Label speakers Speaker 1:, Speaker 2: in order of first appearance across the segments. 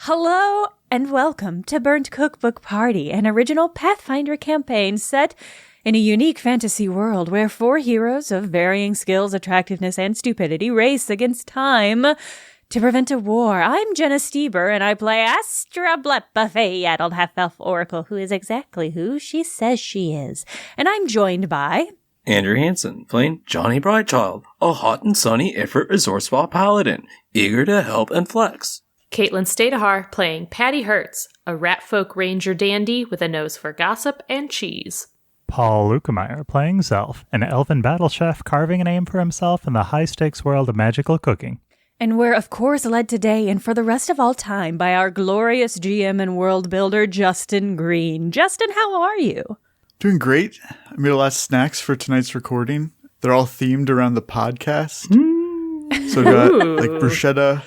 Speaker 1: Hello and welcome to Burnt Cookbook Party, an original Pathfinder campaign set in a unique fantasy world where four heroes of varying skills, attractiveness, and stupidity race against time to prevent a war. I'm Jenna Stoeber, and I play Astra, a adult half-elf oracle who is exactly who she says she is. And I'm joined by...
Speaker 2: Andrew Hansen, playing Johnny Brightchild, a hot and sunny effort resourceful paladin, eager to help and flex.
Speaker 3: Caitlin Stayduhar, playing Patty Hertz, a ratfolk ranger dandy with a nose for gossip and cheese.
Speaker 4: Paul Luetkemeyer, playing Zelf, an elven battle chef carving a name for himself in the high-stakes world of magical cooking.
Speaker 1: And we're, of course, led today and for the rest of all time by our glorious GM and world builder, Justin Green. Justin, how are you?
Speaker 5: Doing great. I made a lot of snacks for tonight's recording. They're all themed around the podcast. So I've got like bruschetta.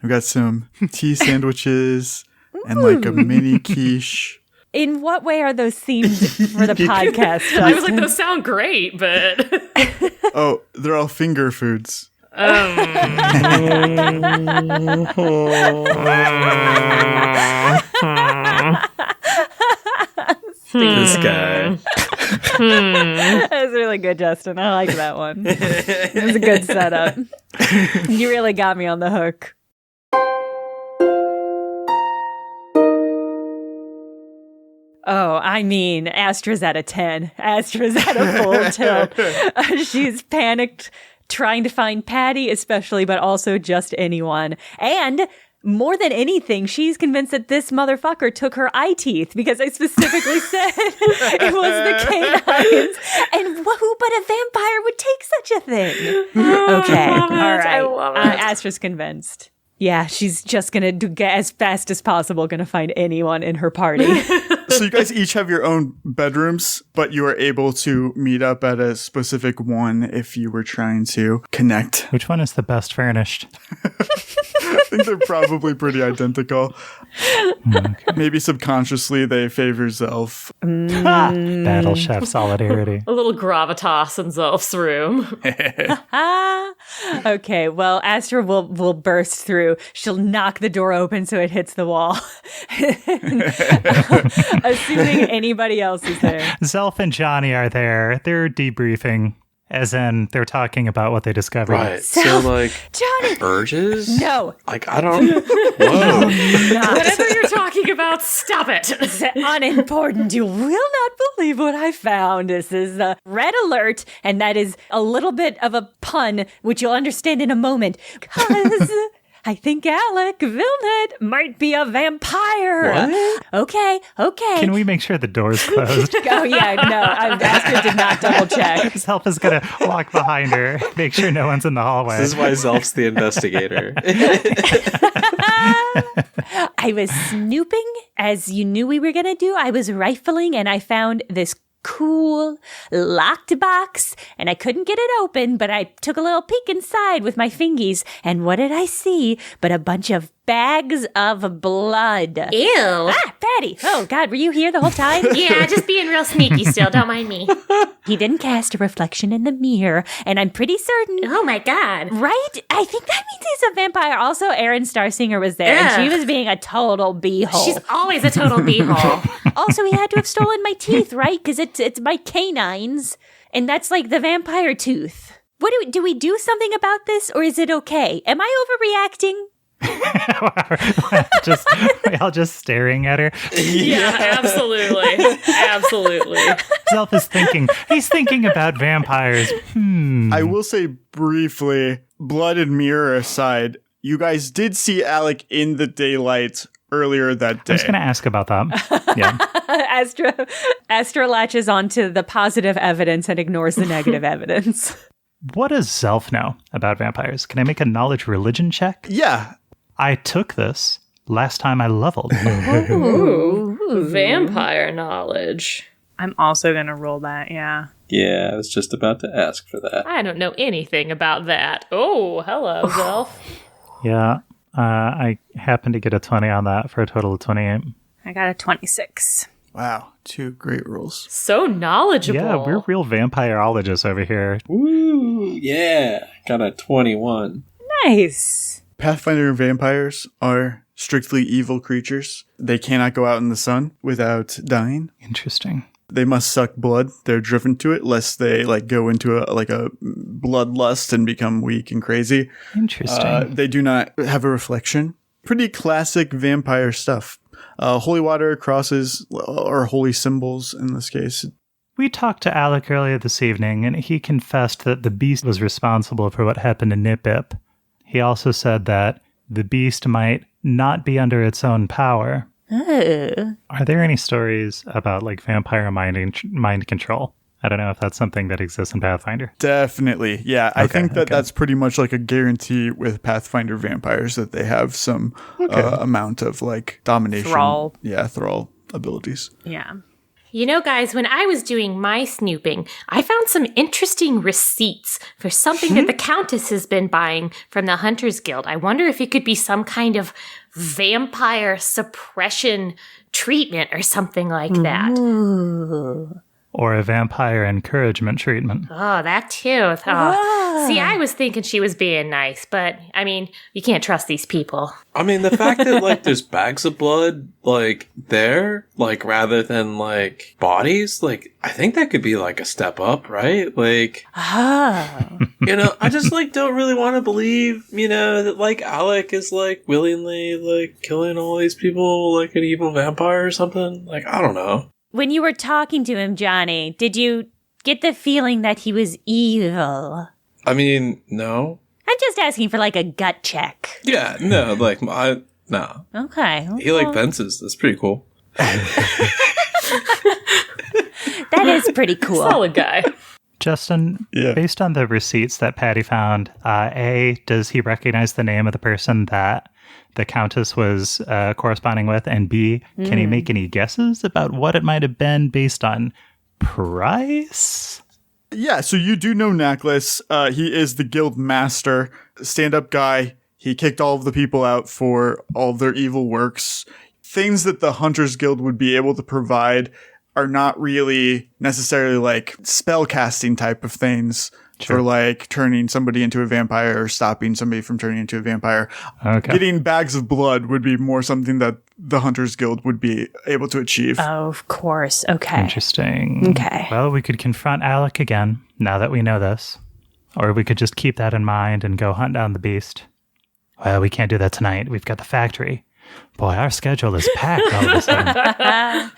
Speaker 5: I've got some tea sandwiches and like a mini quiche.
Speaker 1: In what way are those themed for the podcast, Justin?
Speaker 3: I was like, those sound great, but...
Speaker 5: Oh, they're all finger foods.
Speaker 2: This guy.
Speaker 1: That was really good, Justin. I like that one. It was a good setup. You really got me on the hook. Oh, I mean, Astra's at a 10. Astra's at a full tilt. She's panicked trying to find Patty, especially, but also just anyone. And more than anything, she's convinced that this motherfucker took her eye teeth because I specifically said it was the canines. And who but a vampire would take such a thing? Okay, all right.
Speaker 3: I love it.
Speaker 1: Astra's convinced. Yeah, she's just going to get as fast as possible, going to find anyone in her party.
Speaker 5: So you guys each have your own bedrooms, but you are able to meet up at a specific one if you were trying to connect.
Speaker 4: Which one is the best furnished?
Speaker 5: I think they're probably pretty identical.
Speaker 4: Okay.
Speaker 5: Maybe subconsciously they favor Zelf.
Speaker 4: Battle chef solidarity.
Speaker 3: A little gravitas in Zelf's room.
Speaker 1: Okay, well, Astra will burst through. She'll knock the door open so it hits the wall. Assuming anybody else is there.
Speaker 4: Zelf and Johnny are there. They're debriefing, as in they're talking about what they discovered.
Speaker 2: Right. So, like,
Speaker 1: Johnny!
Speaker 2: urges?
Speaker 1: No.
Speaker 2: Like, I don't... Whoa.
Speaker 3: Whatever you're talking about, stop it.
Speaker 1: It's unimportant. You will not believe what I found. This is a red alert, and that is a little bit of a pun, which you'll understand in a moment. Because I think Alok Vilnet might be a vampire.
Speaker 2: What?
Speaker 1: Okay.
Speaker 4: Can we make sure the door's closed?
Speaker 1: Oh, yeah, no. Astra did not double check.
Speaker 4: Zelf is going to walk behind her, make sure no one's in the hallway.
Speaker 2: This is why Zelf's the investigator.
Speaker 1: I was snooping, as you knew we were going to do. I was rifling, and I found this cool locked box, and I couldn't get it open, but I took a little peek inside with my fingies, and what did I see but a bunch of bags of blood.
Speaker 3: Ew.
Speaker 1: Ah, Patty! Oh, God, were you here the whole time?
Speaker 3: Yeah, just being real sneaky still. Don't mind me.
Speaker 1: He didn't cast a reflection in the mirror, and I'm pretty certain...
Speaker 3: Oh, my God.
Speaker 1: Right? I think that means he's a vampire. Also, Erin Starsinger was there, and she was being a total beehole.
Speaker 3: She's always a total beehole.
Speaker 1: Also, he had to have stolen my teeth, right? Because it's my canines, and that's like the vampire tooth. What do we do something about this, or is it okay? Am I overreacting?
Speaker 4: We're all just staring at her.
Speaker 3: Yeah, absolutely. Absolutely.
Speaker 4: Zelf is thinking. He's thinking about vampires.
Speaker 5: I will say briefly, blood and mirror aside, you guys did see Alec in the daylight earlier that day.
Speaker 4: I was going to ask about that. Yeah.
Speaker 1: Astra latches onto the positive evidence and ignores the negative evidence.
Speaker 4: What does Zelf know about vampires? Can I make a knowledge religion check?
Speaker 5: Yeah.
Speaker 4: I took this last time I leveled.
Speaker 3: Ooh, vampire knowledge.
Speaker 6: I'm also going to roll that, yeah.
Speaker 2: Yeah, I was just about to ask for that.
Speaker 3: I don't know anything about that. Oh, hello, Zelf.
Speaker 4: Yeah, I happened to get a 20 on that for a total of 28.
Speaker 6: I got a 26.
Speaker 5: Wow. 2 great rolls.
Speaker 3: So knowledgeable.
Speaker 4: Yeah, we're real vampirologists over here.
Speaker 2: Woo! Yeah, got a 21.
Speaker 1: Nice.
Speaker 5: Pathfinder and vampires are strictly evil creatures. They cannot go out in the sun without dying.
Speaker 4: Interesting.
Speaker 5: They must suck blood. They're driven to it, lest they go into a bloodlust and become weak and crazy.
Speaker 4: Interesting.
Speaker 5: They do not have a reflection. Pretty classic vampire stuff. Holy water, crosses, or holy symbols in this case.
Speaker 4: We talked to Alok earlier this evening, and he confessed that the beast was responsible for what happened to Nip-Ip. He also said that the beast might not be under its own power. Are there any stories about vampire mind control? I don't know if that's something that exists in Pathfinder.
Speaker 5: Definitely. Yeah, I think that's pretty much like a guarantee with Pathfinder vampires that they have some amount of domination.
Speaker 6: Thrall.
Speaker 5: Yeah, thrall abilities.
Speaker 6: Yeah.
Speaker 3: You know, guys, when I was doing my snooping, I found some interesting receipts for something that the Countess has been buying from the Hunters Guild. I wonder if it could be some kind of vampire suppression treatment or something like that.
Speaker 1: Ooh.
Speaker 4: Or a vampire encouragement treatment.
Speaker 3: Oh, that too. See, I was thinking she was being nice, but, I mean, you can't trust these people.
Speaker 2: I mean, the fact that, there's bags of blood, there, rather than, bodies, I think that could be, a step up, right?
Speaker 1: Oh.
Speaker 2: I just, don't really want to believe, that, Alec is, willingly, killing all these people like an evil vampire or something. I don't know.
Speaker 1: When you were talking to him, Johnny, did you get the feeling that he was evil?
Speaker 2: I mean, no.
Speaker 1: I'm just asking for a gut check.
Speaker 2: Yeah, no, no.
Speaker 1: Okay.
Speaker 2: He fences. That's pretty cool.
Speaker 1: That is pretty cool.
Speaker 3: Solid guy.
Speaker 4: Justin, based on the receipts that Patty found, A, does he recognize the name of the person that the Countess was corresponding with? And B, can he make any guesses about what it might have been based on price?
Speaker 5: Yeah, so you do know Necklace. He is the guild master, stand-up guy. He kicked all of the people out for all of their evil works. Things that the Hunters Guild would be able to provide are not really necessarily spell casting type of things. Sure. For turning somebody into a vampire or stopping somebody from turning into a vampire.
Speaker 4: Okay.
Speaker 5: Getting bags of blood would be more something that the Hunters Guild would be able to achieve.
Speaker 1: Oh, of course. Okay.
Speaker 4: Interesting.
Speaker 1: Okay.
Speaker 4: Well, we could confront Alec again, now that we know this. Or we could just keep that in mind and go hunt down the beast. Well, we can't do that tonight. We've got the factory. Boy, our schedule is packed all of a sudden.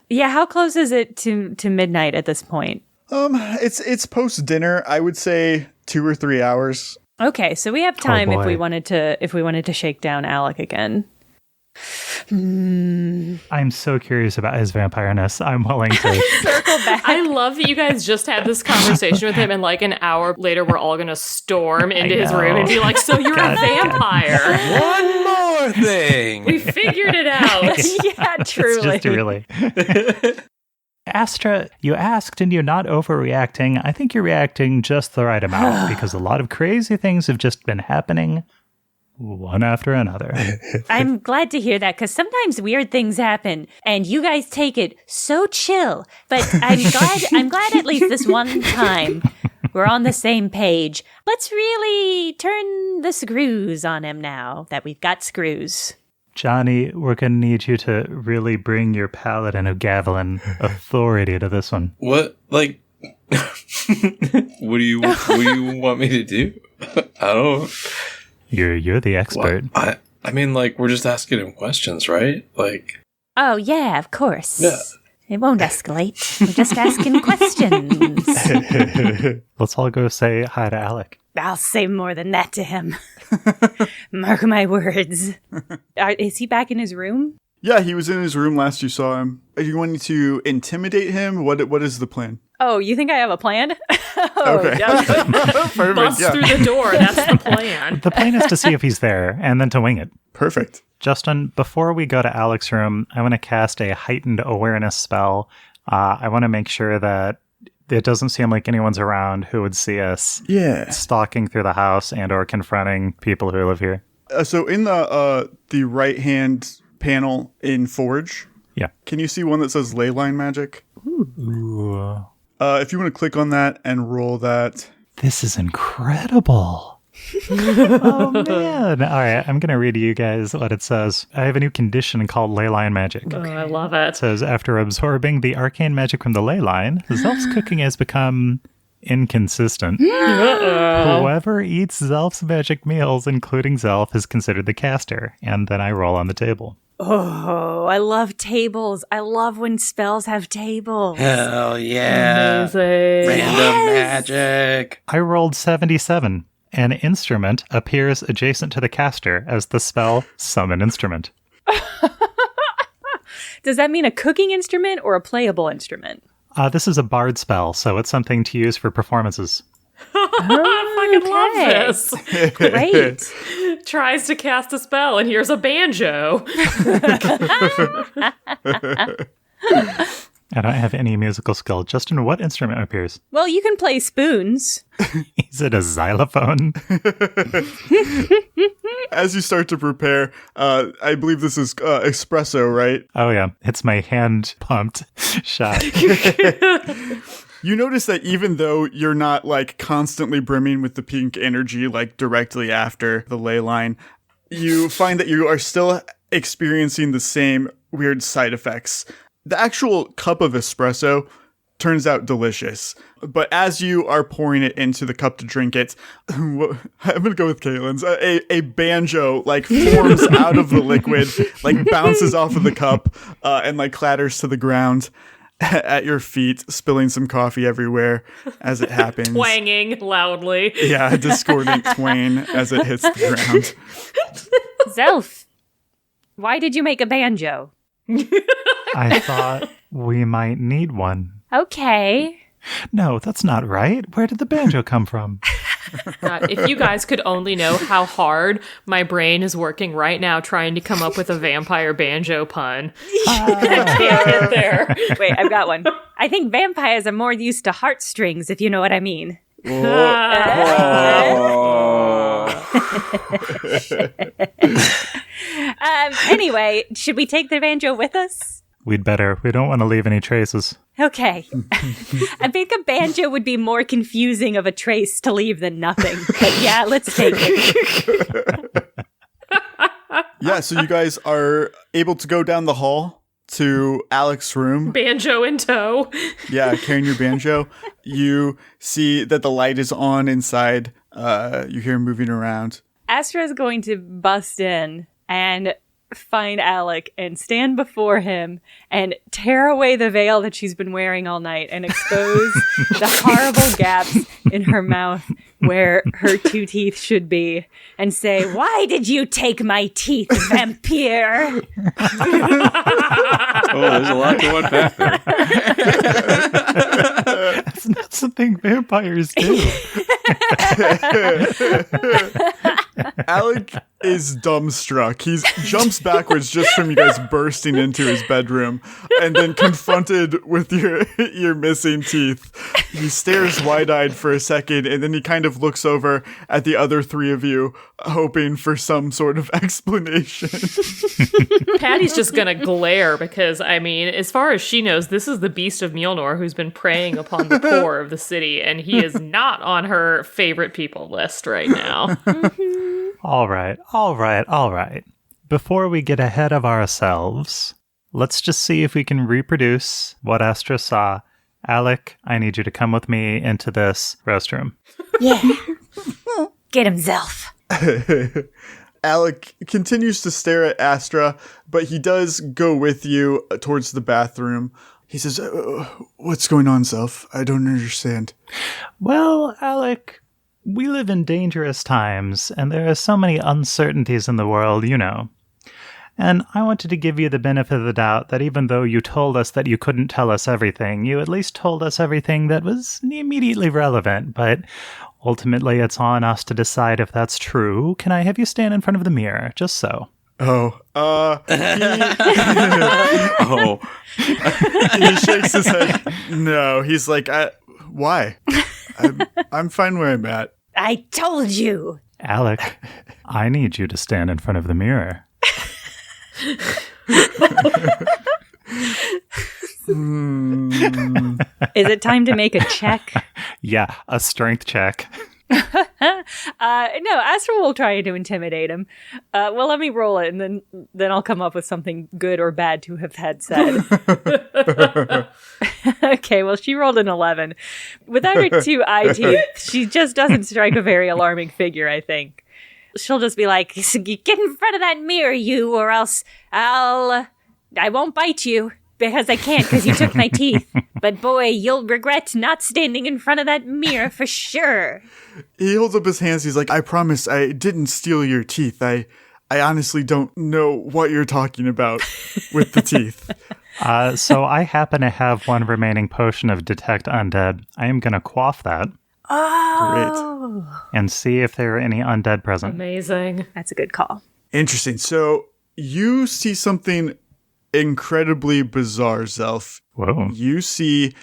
Speaker 1: Yeah, how close is it to midnight at this point?
Speaker 5: It's post dinner. I would say 2 or 3 hours.
Speaker 1: Okay, so we have time
Speaker 4: boy.
Speaker 1: if we wanted to shake down Alec again.
Speaker 4: I'm so curious about his vampireness. I'm willing to
Speaker 1: Circle back.
Speaker 3: I love that you guys just had this conversation with him, and an hour later, we're all going to storm into his room and be like, so you're a vampire.
Speaker 2: One more thing.
Speaker 3: We figured it out.
Speaker 1: Yeah, truly.
Speaker 4: It's just really. Astra, you asked and you're not overreacting. I think you're reacting just the right amount because a lot of crazy things have just been happening one after another.
Speaker 1: I'm glad to hear that because sometimes weird things happen and you guys take it so chill. But I'm glad at least this one time we're on the same page. Let's really turn the screws on him now that we've got screws.
Speaker 4: Johnny, we're going to need you to really bring your Paladin of Gavilan authority to this one.
Speaker 2: What? What do you want me to do? I don't.
Speaker 4: You're the expert.
Speaker 2: What? I mean, we're just asking him questions, right?
Speaker 1: Oh, yeah, of course.
Speaker 2: Yeah.
Speaker 1: It won't escalate. We're just asking questions.
Speaker 4: Let's all go say hi to Alec.
Speaker 1: I'll say more than that to him. Mark my words. Is he back in his room?
Speaker 5: Yeah, he was in his room last you saw him. Are you wanting to intimidate him? What is the plan?
Speaker 1: Oh, you think I have a plan?
Speaker 5: Okay. Perfect.
Speaker 3: Bust through the door. That's the plan.
Speaker 4: The plan is to see if he's there and then to wing it.
Speaker 5: Perfect.
Speaker 4: Justin, before we go to Alec's room, I want to cast a heightened awareness spell. I want to make sure that it doesn't seem like anyone's around who would see us stalking through the house and or confronting people who live here.
Speaker 5: So in the right-hand panel in Forge, can you see one that says Ley Line Magic?
Speaker 4: Ooh.
Speaker 5: If you want to click on that and roll that.
Speaker 4: This is incredible. Oh, man. All right, I'm going to read to you guys what it says. I have a new condition called ley line magic.
Speaker 3: Oh, I love
Speaker 4: It
Speaker 3: it.
Speaker 4: says, after absorbing the arcane magic from the ley line, Zelf's cooking has become inconsistent. Whoever eats Zelf's magic meals, including Zelf, is considered the caster. And then I roll on the table.
Speaker 1: Oh, I love tables. I love when spells have tables.
Speaker 2: Hell yeah.
Speaker 3: Amazing.
Speaker 2: Random magic.
Speaker 4: I rolled 77. An instrument appears adjacent to the caster as the spell Summon Instrument.
Speaker 1: Does that mean a cooking instrument or a playable instrument?
Speaker 4: This is a bard spell, so it's something to use for performances.
Speaker 3: I fucking love this.
Speaker 1: Great.
Speaker 3: Tries to cast a spell, and here's a banjo.
Speaker 4: I don't have any musical skill. Justin, what instrument appears?
Speaker 1: Well, you can play spoons.
Speaker 4: Is it a xylophone?
Speaker 5: As you start to prepare, I believe this is espresso, right?
Speaker 4: Oh, yeah. It's my hand-pumped shot.
Speaker 5: You notice that even though you're not like constantly brimming with the pink energy like directly after the ley line, you find that you are still experiencing the same weird side effects. The actual cup of espresso turns out delicious, but as you are pouring it into the cup to drink it, I'm gonna go with Caitlin's. A banjo like forms out of the liquid, like bounces off of the cup, and like clatters to the ground at your feet, spilling some coffee everywhere as it happens.
Speaker 3: Twanging loudly.
Speaker 5: Yeah, a discordant twang as it hits the ground.
Speaker 1: Zelf, why did you make a banjo?
Speaker 4: I thought we might need one.
Speaker 1: Okay.
Speaker 4: No, that's not right. Where did the banjo come from?
Speaker 3: God, if you guys could only know how hard my brain is working right now trying to come up with a vampire banjo pun. I can't get there.
Speaker 1: Wait, I've got one. I think vampires are more used to heartstrings, if you know what I mean. Anyway, should we take the banjo with us?
Speaker 4: We'd better. We don't want to leave any traces.
Speaker 1: Okay. I think a banjo would be more confusing of a trace to leave than nothing. But yeah, let's take it.
Speaker 5: Yeah, so you guys are able to go down the hall to Alex's room.
Speaker 3: Banjo in tow.
Speaker 5: Yeah, carrying your banjo. You see that the light is on inside. You hear him moving around.
Speaker 1: Astra is going to bust in and find Alok and stand before him and tear away the veil that she's been wearing all night and expose the horrible gaps in her mouth where her 2 teeth should be and say, "Why did you take my teeth, vampire?"
Speaker 2: Oh, there's a lot to unpack there.
Speaker 4: That's not something vampires do.
Speaker 5: Alec is dumbstruck. He jumps backwards just from you guys bursting into his bedroom, and then confronted with your missing teeth, he stares wide-eyed for a second, and then he kind of looks over at the other 3 of you, hoping for some sort of explanation.
Speaker 3: Patty's just gonna glare because, I mean, as far as she knows, this is the Beast of Mjolnir who's been preying upon the poor of the city, and he is not on her favorite people list right now.
Speaker 4: All right. Before we get ahead of ourselves, let's just see if we can reproduce what Astra saw. Alec, I need you to come with me into this restroom.
Speaker 1: Yeah. Get him, Zelf.
Speaker 5: Alec continues to stare at Astra, but he does go with you towards the bathroom. He says, "What's going on, Zelf? I don't understand."
Speaker 4: Well, Alec, we live in dangerous times, and there are so many uncertainties in the world, you know. And I wanted to give you the benefit of the doubt that even though you told us that you couldn't tell us everything, you at least told us everything that was immediately relevant. But ultimately, it's on us to decide if that's true. Can I have you stand in front of the mirror, just so?
Speaker 5: Oh,
Speaker 2: Oh.
Speaker 5: he shakes his head. No, he's like, why? I'm fine where I'm at.
Speaker 1: I told you.
Speaker 4: Alec, I need you to stand in front of the mirror.
Speaker 1: Is it time to make a check?
Speaker 4: Yeah, a strength check.
Speaker 1: No, Astra will try to intimidate him. Well, let me roll it, and then I'll come up with something good or bad to have had said. Okay, well, she rolled an 11. Without her 2 eye teeth, she just doesn't strike a very alarming figure, I think. She'll just be like, get in front of that mirror, you, or else I won't bite you. Because I can't, because you took my teeth. But boy, you'll regret not standing in front of that mirror for sure.
Speaker 5: He holds up his hands. He's like, I promise I didn't steal your teeth. I honestly don't know what you're talking about with the teeth.
Speaker 4: So I happen to have one remaining potion of Detect Undead. I am going to quaff that.
Speaker 6: Oh.
Speaker 5: Great.
Speaker 4: And see if there are any undead present.
Speaker 3: Amazing.
Speaker 6: That's a good call.
Speaker 5: Interesting. So you see something incredibly bizarre, Zelf.
Speaker 4: Whoa.
Speaker 5: You see,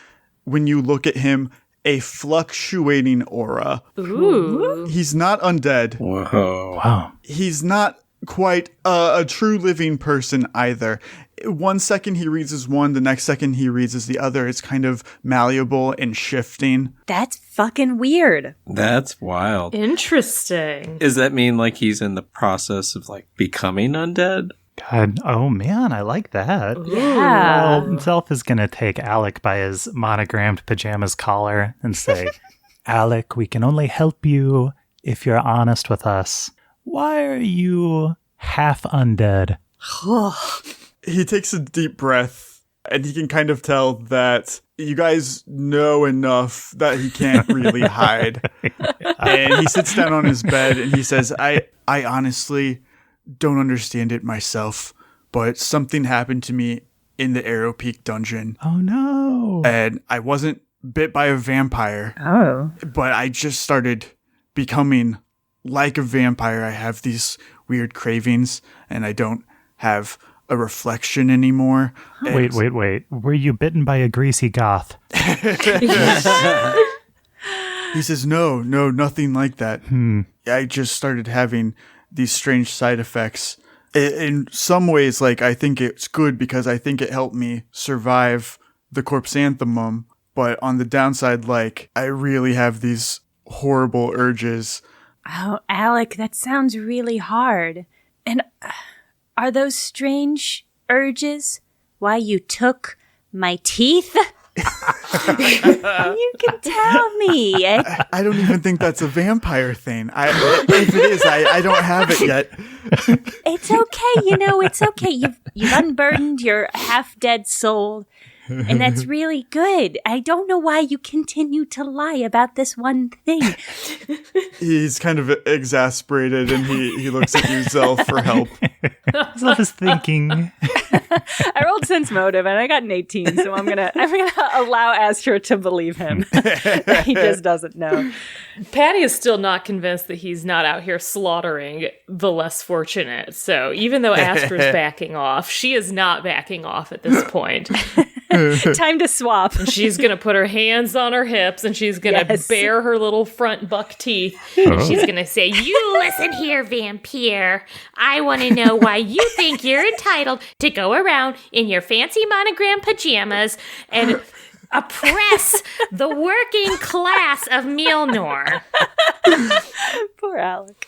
Speaker 5: when you look at him, a fluctuating aura.
Speaker 3: Ooh.
Speaker 5: He's not undead.
Speaker 2: Whoa.
Speaker 4: Wow.
Speaker 5: He's not quite a true living person either. One second he reads as one, the next second he reads as the other. It's kind of malleable and shifting.
Speaker 1: That's fucking weird.
Speaker 2: That's wild.
Speaker 3: Interesting.
Speaker 2: Does that mean like he's in the process of like becoming undead?
Speaker 4: God. Oh, man. I like that.
Speaker 1: Yeah.
Speaker 4: Well, Zelf is going to take Alec by his monogrammed pajamas collar and say, Alec, we can only help you if you're honest with us. Why are you half undead?
Speaker 5: He takes a deep breath, and he can kind of tell that you guys know enough that he can't really hide. And he sits down on his bed, and he says, I honestly don't understand it myself, but something happened to me in the Arrow Peak dungeon.
Speaker 4: Oh, no.
Speaker 5: And I wasn't bit by a vampire, but I just started becoming like a vampire. I have these weird cravings, and I don't have a reflection anymore.
Speaker 4: Wait. Were you bitten by a greasy goth?
Speaker 5: He says, no, nothing like that. I just started having these strange side effects. In some ways, like, I think it's good because I think it helped me survive the corpsanthemum. But on the downside, like, I really have these horrible urges.
Speaker 6: Oh, Alec, that sounds really hard. And are those strange urges why you took my teeth? You can tell me.
Speaker 5: I don't even think that's a vampire thing. If it is, I don't have it yet.
Speaker 6: It's okay, it's okay. You've unburdened your half-dead soul, and that's really good. I don't know why you continue to lie about this one thing.
Speaker 5: He's kind of exasperated, and he looks at you, Zelf, for help.
Speaker 4: Zelf is thinking.
Speaker 1: I rolled sense motive and I got an 18, so I'm gonna allow Astra to believe him. He just doesn't know.
Speaker 3: Patty is still not convinced that he's not out here slaughtering the less fortunate. So even though Astra's backing off, she is not backing off at this point.
Speaker 1: Time to swap.
Speaker 3: And she's going to put her hands on her hips and she's going to bare her little front buck teeth. And she's going to say, you listen here, vampire. I want to know why you think you're entitled to go around in your fancy monogram pajamas and oppress the working class of Mielnor.
Speaker 1: Poor Alec.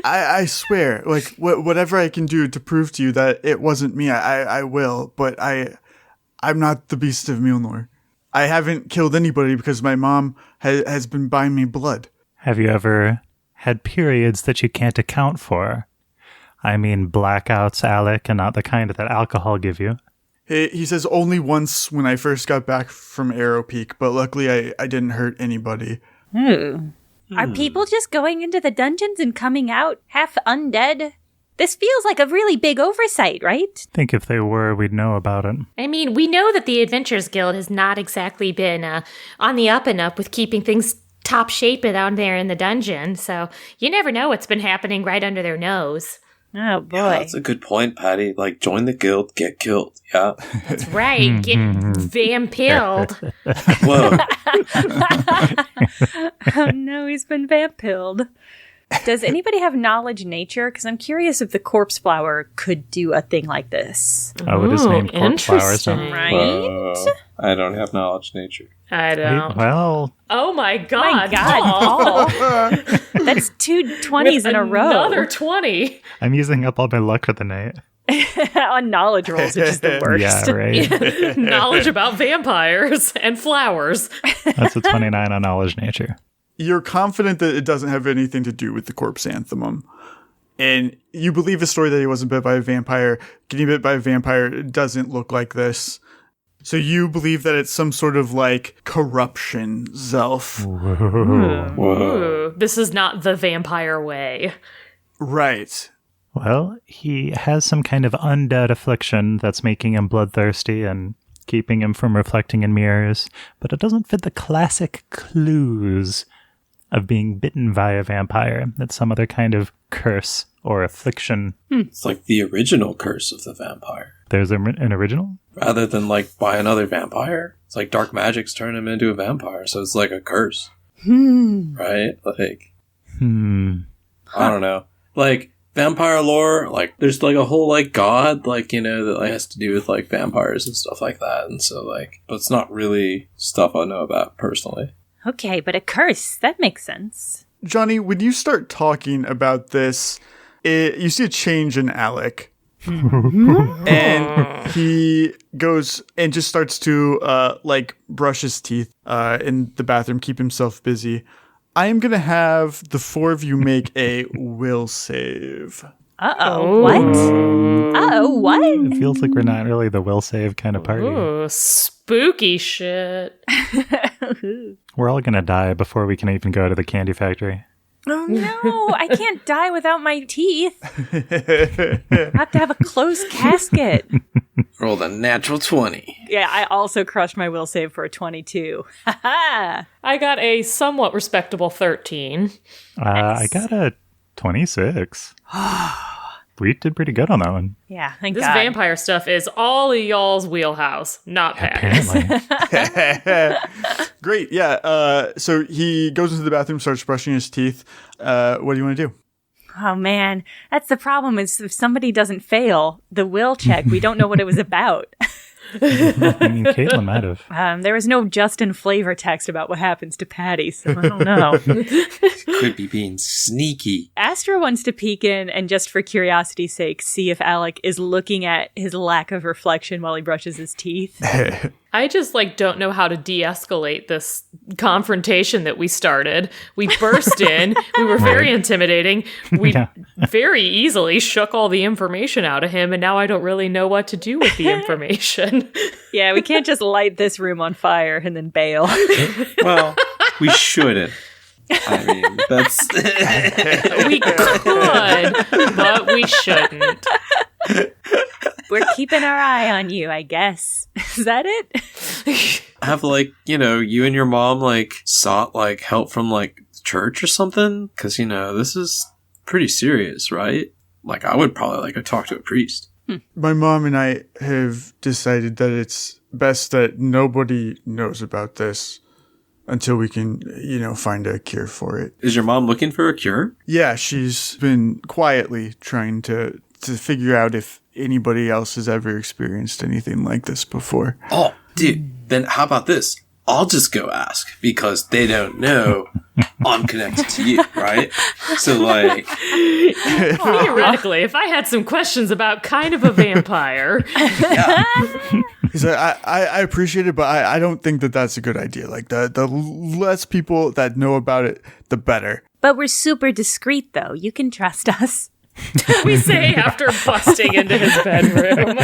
Speaker 5: I swear, like, whatever I can do to prove to you that it wasn't me, I will. But I'm not the Beast of Mielnor. I haven't killed anybody because my mom has been buying me blood.
Speaker 4: Have you ever had periods that you can't account for? I mean blackouts, Alec, and not the kind that alcohol give you.
Speaker 5: He says only once when I first got back from Arrow Peak, but luckily I didn't hurt anybody.
Speaker 6: Are people just going into the dungeons and coming out half undead? This feels like a really big oversight, right?
Speaker 4: Think if they were, we'd know about it.
Speaker 3: I mean, we know that the Adventurers Guild has not exactly been on the up and up with keeping things top shape down there in the dungeon, so you never know what's been happening right under their nose.
Speaker 6: Oh, boy.
Speaker 2: Yeah, that's a good point, Patty. Like, join the guild, get killed. Yeah.
Speaker 3: That's right. Get vampilled.
Speaker 2: Whoa.
Speaker 1: Oh no, he's been vampilled. Does anybody have knowledge nature? Because I'm curious if the corpse flower could do a thing like this.
Speaker 4: Oh, it is named corpse flower, so.
Speaker 3: Interesting.
Speaker 1: Right?
Speaker 2: I don't have knowledge nature.
Speaker 3: I don't.
Speaker 4: Well,
Speaker 3: Oh my
Speaker 1: My
Speaker 3: God,
Speaker 1: God,
Speaker 3: Paul.
Speaker 1: Paul. That's 2 20s in a row.
Speaker 3: Another 20.
Speaker 4: I'm using up all my luck for the night.
Speaker 1: On knowledge rolls, which is the worst.
Speaker 4: Yeah, right.
Speaker 3: Knowledge about vampires and flowers.
Speaker 4: That's a 29 on knowledge nature.
Speaker 5: You're confident that it doesn't have anything to do with the corpse anthem. And you believe the story that he wasn't bit by a vampire. Getting bit by a vampire doesn't look like this. So you believe that it's some sort of like corruption, Zelf.
Speaker 3: Ooh, this is not the vampire way.
Speaker 5: Right.
Speaker 4: Well, he has some kind of undead affliction that's making him bloodthirsty and keeping him from reflecting in mirrors, but it doesn't fit the classic clues of being bitten by a vampire. It's some other kind of curse or affliction.
Speaker 2: It's like the original curse of the vampire.
Speaker 4: There's an original?
Speaker 2: Rather than like by another vampire, it's like dark magic's turned him into a vampire, so it's like a curse. Right? Like, I don't know. Like, vampire lore, like, there's like a whole like god, like, you know, that like, has to do with like vampires and stuff like that. And so like, but it's not really stuff I know about personally.
Speaker 1: Okay, but a curse. That makes sense.
Speaker 5: Johnny, when you start talking about this, you see a change in Alec. And he goes and just starts to like brush his teeth in the bathroom, keep himself busy. I am going to have the 4 of you make a will save.
Speaker 1: Uh-oh. What? Uh-oh, what?
Speaker 4: It feels like we're not really the will save kind of party.
Speaker 3: Ooh, spooky shit.
Speaker 4: We're all gonna die before we can even go to the candy factory.
Speaker 1: Oh no, I can't die without my teeth. I have to have a closed casket.
Speaker 2: Rolled a natural 20.
Speaker 1: Yeah, I also crushed my will save for a 22. Ha
Speaker 3: I got a somewhat respectable 13.
Speaker 4: I got a 26. We did pretty good on that one.
Speaker 1: Yeah, thank
Speaker 3: This
Speaker 1: God.
Speaker 3: vampire stuff is all of y'all's wheelhouse, not Patty's.
Speaker 4: Apparently.
Speaker 5: Great, yeah. So he goes into the bathroom, starts brushing his teeth. What do you want to do?
Speaker 1: Oh man, that's the problem is if somebody doesn't fail the will check, we don't know what it was about.
Speaker 4: I mean, Caitlin might have.
Speaker 1: There was no Justin flavor text about what happens to Patty, so I don't know.
Speaker 2: Could be being sneaky.
Speaker 1: Astra wants to peek in and just for curiosity's sake, see if Alec is looking at his lack of reflection while he brushes his teeth.
Speaker 3: I just don't know how to de-escalate this confrontation that we started. We burst in. We were very intimidating. We very easily shook all the information out of him, and now I don't really know what to do with the information.
Speaker 1: Yeah, we can't just light this room on fire and then bail.
Speaker 2: Well, we shouldn't. I mean, that's...
Speaker 3: We could, but we shouldn't.
Speaker 1: We're keeping our eye on you, I guess. Is that it?
Speaker 2: Have, like, you know, you and your mom, like, sought, like, help from, like, church or something? Because, you know, this is pretty serious, right? Like, I would probably, like, go talk to a priest.
Speaker 5: My mom and I have decided that it's best that nobody knows about this until we can, you know, find a cure for it.
Speaker 2: Is your mom looking for a cure?
Speaker 5: Yeah, she's been quietly trying to figure out if anybody else has ever experienced anything like this before.
Speaker 2: Oh, dude, then how about this? I'll just go ask because they don't know I'm connected to you, right? So, like...
Speaker 3: Theoretically, if I had some questions about kind of a vampire...
Speaker 2: Yeah.
Speaker 5: He's like, I appreciate it, but I don't think that that's a good idea. Like, the less people that know about it, the better.
Speaker 6: But we're super discreet, though. You can trust us.
Speaker 3: We say after busting into his bedroom.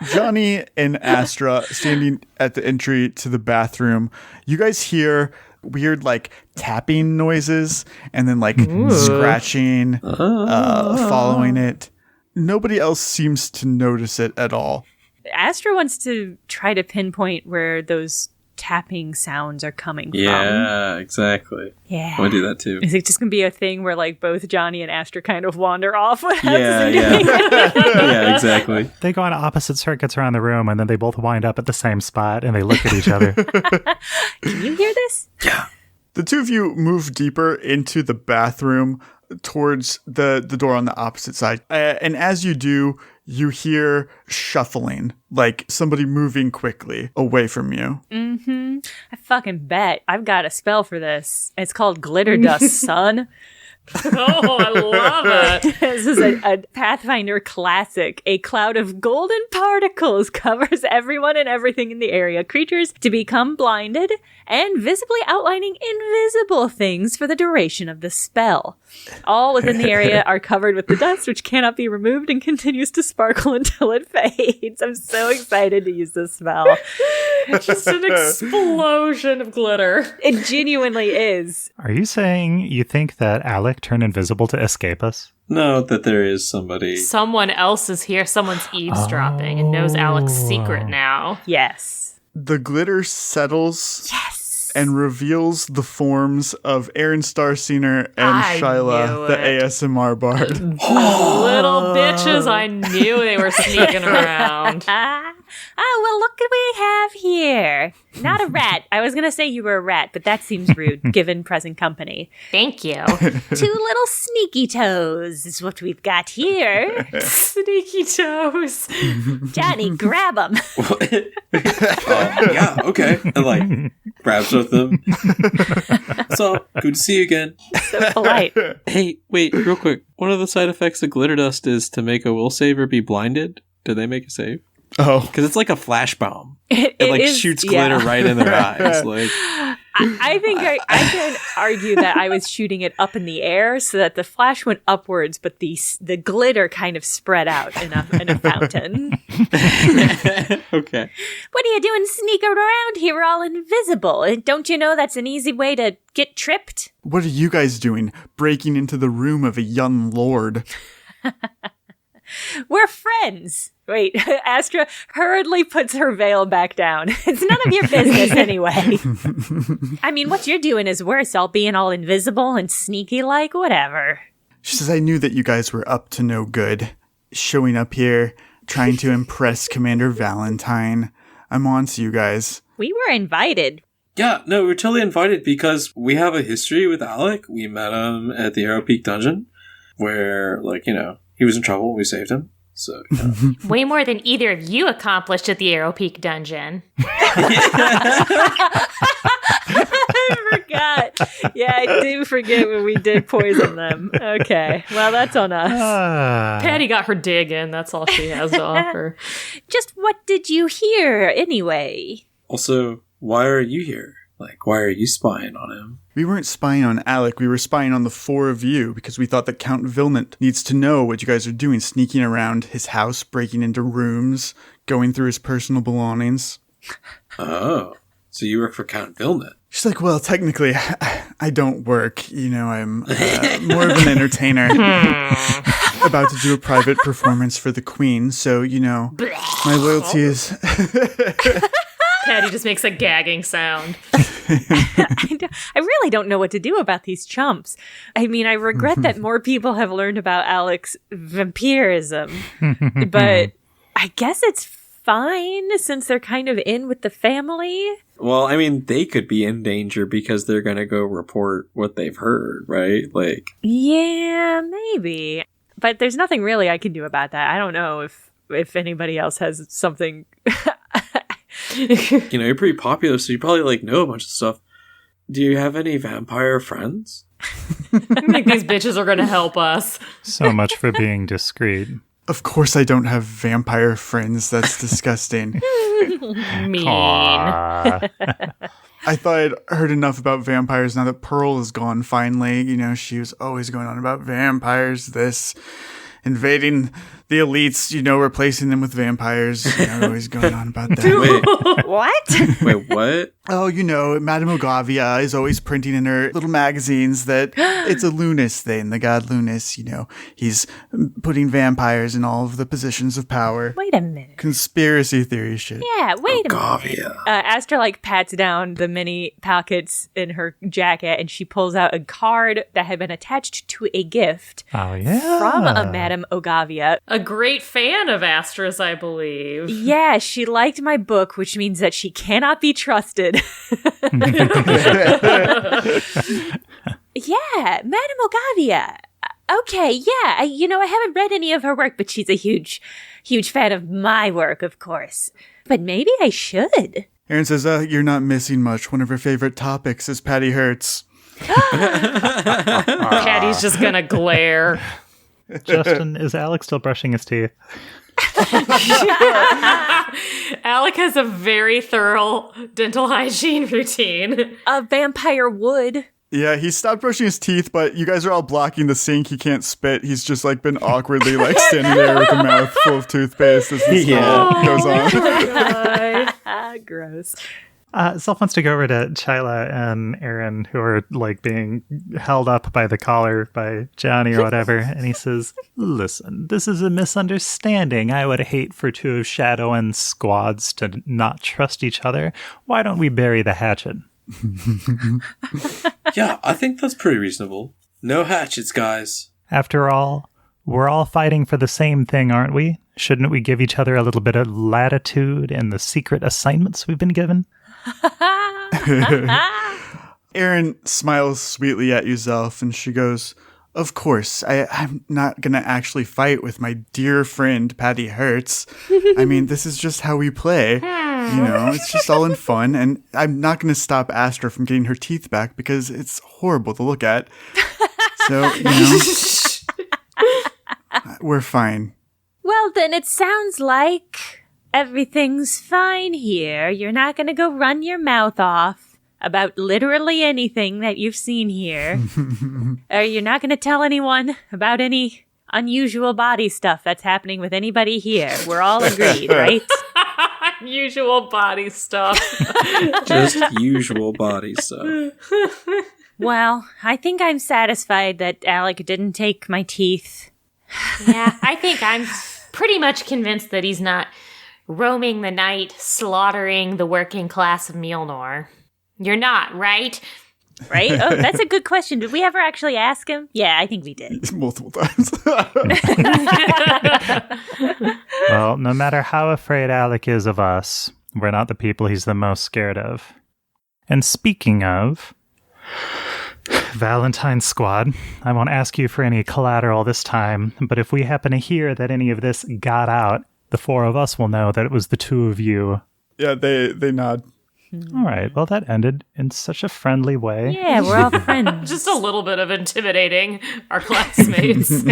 Speaker 5: Johnny and Astra standing at the entry to the bathroom. You guys hear weird, like, tapping noises and then, like, scratching following it. Nobody else seems to notice it at all.
Speaker 1: Astra wants to try to pinpoint where those tapping sounds are coming from.
Speaker 2: Yeah, exactly.
Speaker 1: Yeah.
Speaker 2: I want to do that too.
Speaker 1: Is it just going to be a thing where, like, both Johnny and Astra kind of wander off?
Speaker 2: Yeah. Yeah, exactly.
Speaker 4: They go on opposite circuits around the room, and then they both wind up at the same spot, and they look at each other.
Speaker 1: Can you hear this?
Speaker 2: Yeah.
Speaker 5: The two of you move deeper into the bathroom towards the door on the opposite side. And as you do, you hear shuffling, like somebody moving quickly away from you.
Speaker 1: Mm-hmm. I fucking bet. I've got a spell for this. It's called Glitter Dust, son.
Speaker 3: Oh, I love it.
Speaker 1: This is a Pathfinder classic. A cloud of golden particles covers everyone and everything in the area. Creatures to become blinded and visibly outlining invisible things for the duration of the spell. All within the area are covered with the dust, which cannot be removed and continues to sparkle until it fades. I'm so excited to use this spell.
Speaker 3: Just an explosion of glitter.
Speaker 1: It genuinely is.
Speaker 4: Are you saying you think that Alec turned invisible to escape us?
Speaker 2: No, that there is somebody.
Speaker 3: Someone else is here. Someone's eavesdropping and knows Alec's secret now.
Speaker 1: Yes.
Speaker 5: The glitter settles.
Speaker 1: Yes.
Speaker 5: And reveals the forms of Aaron Starseiner and Shyla, the ASMR bard.
Speaker 3: Little bitches, I knew they were sneaking around.
Speaker 6: Well, look what we have here. Not a rat. I was going to say you were a rat, but that seems rude, given present company.
Speaker 3: Thank you.
Speaker 6: 2 little sneaky toes is what we've got here.
Speaker 3: Sneaky toes.
Speaker 6: Johnny, grab them.
Speaker 2: Yeah, okay. And like grabs with them. So good to see you again.
Speaker 1: So polite.
Speaker 2: Hey, wait, real quick. One of the side effects of glitter dust is to make a will saver be blinded. Did they make a save?
Speaker 5: Oh.
Speaker 2: Because it's like a flash bomb.
Speaker 1: It
Speaker 2: It like
Speaker 1: is-
Speaker 2: shoots glitter right in their eyes. Like,
Speaker 1: I think I can argue that I was shooting it up in the air so that the flash went upwards, but the glitter kind of spread out in a fountain.
Speaker 2: okay.
Speaker 6: What are you doing sneaking around here all invisible? And don't you know that's an easy way to get tripped?
Speaker 5: What are you guys doing? Breaking into the room of a young lord.
Speaker 1: We're friends. Wait, Astra hurriedly puts her veil back down. It's none of your business anyway.
Speaker 6: I mean, what you're doing is worse, all being all invisible and sneaky like, whatever.
Speaker 5: She says, I knew that you guys were up to no good. Showing up here, trying to impress Commander Valentine. I'm on to you guys.
Speaker 6: We were invited.
Speaker 2: Yeah, no, we're totally invited because we have a history with Alec. We met him at the Arrow Peak dungeon where, like, you know, he was in trouble. We saved him. So, yeah.
Speaker 3: Way more than either of you accomplished at the Arrow Peak dungeon.
Speaker 1: I forgot. Yeah, I do forget when we did poison them. Okay, well, that's on us.
Speaker 3: Patty got her dig in. That's all she has to offer.
Speaker 6: Just what did you hear anyway?
Speaker 2: Also, why are you here? Like, why are you spying on him?
Speaker 5: We weren't spying on Alec, we were spying on the 4 of you because we thought that Count Vilnant needs to know what you guys are doing, sneaking around his house, breaking into rooms, going through his personal belongings.
Speaker 2: Oh, so you work for Count Vilnant.
Speaker 5: She's like, well, technically, I don't work. You know, I'm more of an entertainer. About to do a private performance for the Queen, so, you know, my loyalty is...
Speaker 3: Patty just makes a gagging sound.
Speaker 1: I really don't know what to do about these chumps. I mean, I regret that more people have learned about Alec's vampirism, but I guess it's fine since they're kind of in with the family.
Speaker 2: Well, I mean, they could be in danger because they're going to go report what they've heard, right? Like,
Speaker 1: Yeah, maybe. But there's nothing really I can do about that. I don't know if anybody else has something.
Speaker 2: you know, you're pretty popular, so you probably, like, know a bunch of stuff. Do you have any vampire friends?
Speaker 3: I think these bitches are going to help us.
Speaker 4: So much for being discreet.
Speaker 5: Of course I don't have vampire friends. That's disgusting.
Speaker 3: Mean.
Speaker 4: Aw.
Speaker 5: I thought I'd heard enough about vampires now that Pearl is gone finally. You know, she was always going on about vampires, this, invading the elites, you know, replacing them with vampires. You know, always going on about that.
Speaker 1: What?
Speaker 2: Wait, what?
Speaker 5: Oh, you know, Madame Ogavia is always printing in her little magazines that it's a Lunas thing. The god Lunas, you know, he's putting vampires in all of the positions of power.
Speaker 6: Wait a minute.
Speaker 5: Conspiracy theory shit.
Speaker 6: Yeah, wait a minute.
Speaker 2: Gavia.
Speaker 1: Astra, like, pats down the many pockets in her jacket, and she pulls out a card that had been attached to a gift
Speaker 4: Oh, yeah.
Speaker 1: from a Madame Ogavia.
Speaker 3: a great fan of Astra's, I believe.
Speaker 1: Yeah, she liked my book, which means that she cannot be trusted. Yeah, Madame Ogavia. Okay, yeah, I haven't read any of her work, but she's a huge fan of my work, of course. But maybe I should.
Speaker 5: Aaron says, you're not missing much. One of her favorite topics is Patty Hertz.
Speaker 3: Patty's just gonna glare.
Speaker 4: Justin, is Alex still brushing his teeth?
Speaker 3: Alec has a very thorough dental hygiene routine.
Speaker 1: A vampire would.
Speaker 5: Yeah, he stopped brushing his teeth, but you guys are all blocking the sink. He can't spit. He's just been awkwardly standing there with a mouth full of toothpaste as this goes on.
Speaker 1: Gross.
Speaker 4: Self wants to go over to Chyla and Aaron, who are being held up by the collar by Johnny or whatever, and he says, "Listen, this is a misunderstanding. I would hate for two of Shadow and squads to not trust each other. Why don't we bury the hatchet?"
Speaker 2: Yeah, I think that's pretty reasonable. No hatchets, guys.
Speaker 4: After all, we're all fighting for the same thing, aren't we? Shouldn't we give each other a little bit of latitude in the secret assignments we've been given?
Speaker 5: Erin smiles sweetly at you, Zelf, and she goes, "Of course, I'm not going to actually fight with my dear friend Patty Hertz. I mean, this is just how we play. It's just all in fun, and I'm not going to stop Astra from getting her teeth back because it's horrible to look at. So, we're fine."
Speaker 6: Well, then it sounds like everything's fine here. You're not going to go run your mouth off about literally anything that you've seen here. Or you're not going to tell anyone about any unusual body stuff that's happening with anybody here. We're all agreed, right?
Speaker 3: Usual body stuff.
Speaker 2: Just usual body stuff.
Speaker 6: Well, I think I'm satisfied that Alec didn't take my teeth.
Speaker 3: Yeah, I think I'm pretty much convinced that he's not roaming the night, slaughtering the working class of Mjolnir. You're not, right?
Speaker 6: Right? Oh, that's a good question. Did we ever actually ask him? Yeah, I think we did.
Speaker 5: Multiple times.
Speaker 4: Well, no matter how afraid Alec is of us, we're not the people he's the most scared of. And speaking of Valentine Squad, I won't ask you for any collateral this time, but if we happen to hear that any of this got out, the four of us will know that it was the two of you.
Speaker 5: Yeah, they nod.
Speaker 4: All right, well, that ended in such a friendly way.
Speaker 6: Yeah, we're all friends.
Speaker 3: Just a little bit of intimidating our classmates.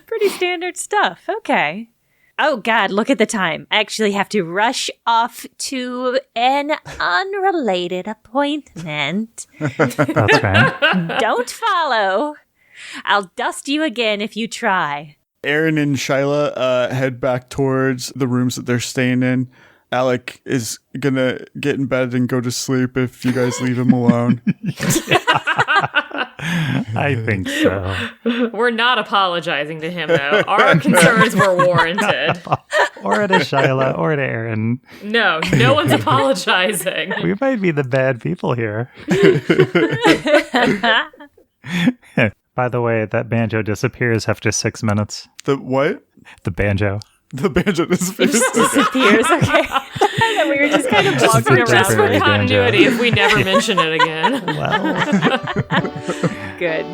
Speaker 1: Pretty standard stuff. Okay. Oh, God, look at the time. I actually have to rush off to
Speaker 6: An unrelated appointment.
Speaker 4: That's right.
Speaker 1: Don't follow. I'll dust you again if you try.
Speaker 5: Aaron and Chyla head back towards the rooms that they're staying in. Alec is gonna get in bed and go to sleep if you guys leave him alone.
Speaker 4: I think so.
Speaker 3: We're not apologizing to him, though. Our concerns were warranted.
Speaker 4: Or to Chyla, or to Aaron.
Speaker 3: No one's apologizing.
Speaker 4: We might be the bad people here. By the way, that banjo disappears after 6 minutes.
Speaker 5: The what?
Speaker 4: The banjo.
Speaker 5: The banjo disappears.
Speaker 1: Disappears, okay. And we were just kind of walking around.
Speaker 3: Just for
Speaker 4: temporary
Speaker 3: continuity,
Speaker 4: banjo.
Speaker 3: if we never mention it again.
Speaker 4: Well,
Speaker 1: Good.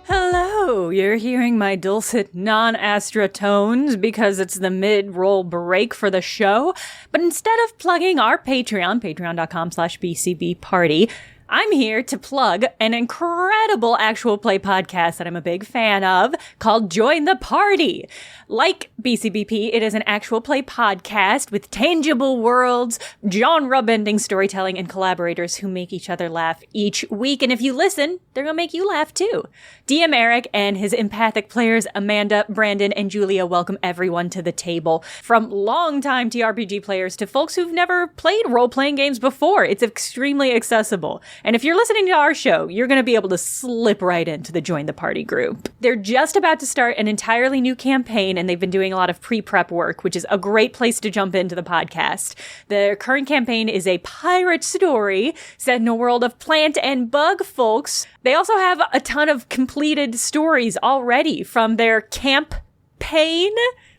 Speaker 1: Hello, you're hearing my dulcet non-Astra tones because it's the mid-roll break for the show. But instead of plugging our Patreon, patreon.com/BCBparty, I'm here to plug an incredible actual play podcast that I'm a big fan of called Join the Party. Like BCBP, it is an actual play podcast with tangible worlds, genre-bending storytelling, and collaborators who make each other laugh each week. And if you listen, they're going to make you laugh too. DM Eric and his empathic players, Amanda, Brandon, and Julia, welcome everyone to the table. From longtime TRPG players to folks who've never played role-playing games before, it's extremely accessible. And if you're listening to our show, you're going to be able to slip right into the Join the Party group. They're just about to start an entirely new campaign, and they've been doing a lot of pre-prep work, which is a great place to jump into the podcast. Their current campaign is a pirate story set in a world of plant and bug folks. They also have a ton of completed stories already from their campaign,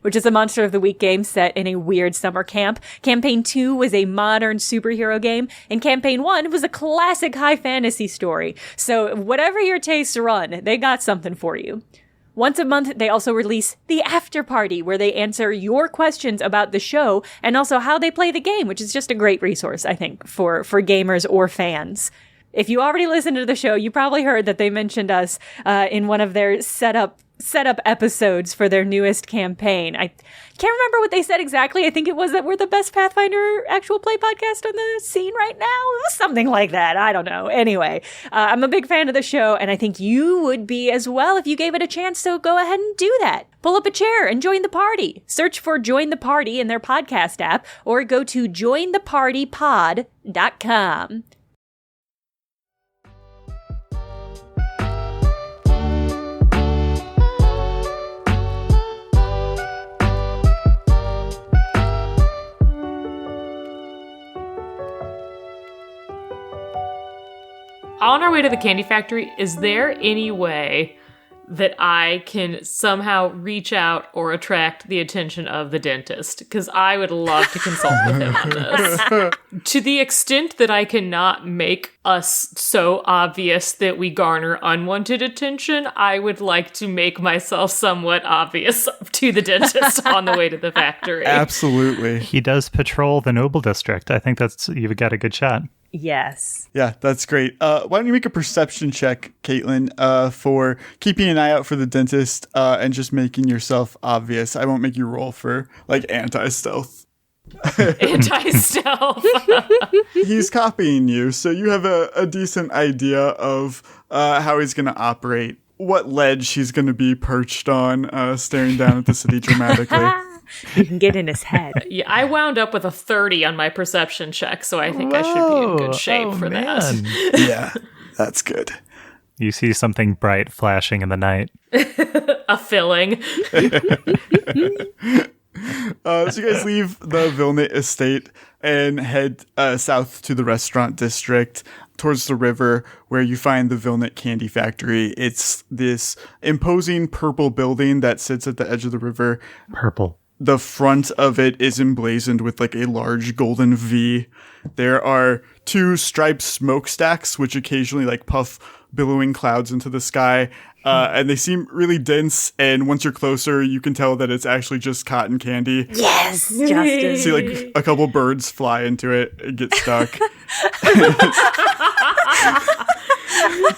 Speaker 1: which is a Monster of the Week game set in a weird summer camp. Campaign 2 was a modern superhero game, and Campaign 1 was a classic high fantasy story. So whatever your tastes run, they got something for you. Once a month, they also release the After Party, where they answer your questions about the show and also how they play the game, which is just a great resource, I think, for gamers or fans. If you already listened to the show, you probably heard that they mentioned us in one of their setup episodes for their newest campaign. I can't remember what they said exactly. I think it was that we're the best Pathfinder actual play podcast on the scene right now. Something like that. I don't know. Anyway, I'm a big fan of the show, and I think you would be as well if you gave it a chance, so go ahead and do that. Pull up a chair and join the party. Search for Join the Party in their podcast app, or go to jointhepartypod.com.
Speaker 3: On our way to the candy factory, is there any way that I can somehow reach out or attract the attention of the dentist? Because I would love to consult with him on this. To the extent that I cannot make us so obvious that we garner unwanted attention, I would like to make myself somewhat obvious to the dentist on the way to the factory.
Speaker 5: Absolutely.
Speaker 4: He does patrol the Noble District. I think you've got a good shot.
Speaker 1: Yes.
Speaker 5: Yeah, that's great. Why don't you make a perception check, Caitlin, for keeping an eye out for the dentist and just making yourself obvious. I won't make you roll for, like, anti-stealth.
Speaker 3: Anti-stealth.
Speaker 5: He's copying you, so you have a decent idea of how he's going to operate, what ledge he's going to be perched on, staring down at the city dramatically.
Speaker 1: You can get in his head.
Speaker 3: Yeah, I wound up with a 30 on my perception check, so I think I should be in good shape for that.
Speaker 5: Yeah, that's good.
Speaker 4: You see something bright flashing in the night.
Speaker 3: A filling.
Speaker 5: So you guys leave the Vilnet estate and head south to the restaurant district towards the river, where you find the Vilnet Candy Factory. It's this imposing purple building that sits at the edge of the river.
Speaker 4: Purple.
Speaker 5: The front of it is emblazoned with like a large golden V. There are 2 striped smokestacks, which occasionally like puff billowing clouds into the sky. And they seem really dense. And once you're closer, you can tell that it's actually just cotton candy.
Speaker 1: Yes, Justin.
Speaker 5: See like a couple birds fly into it and get stuck.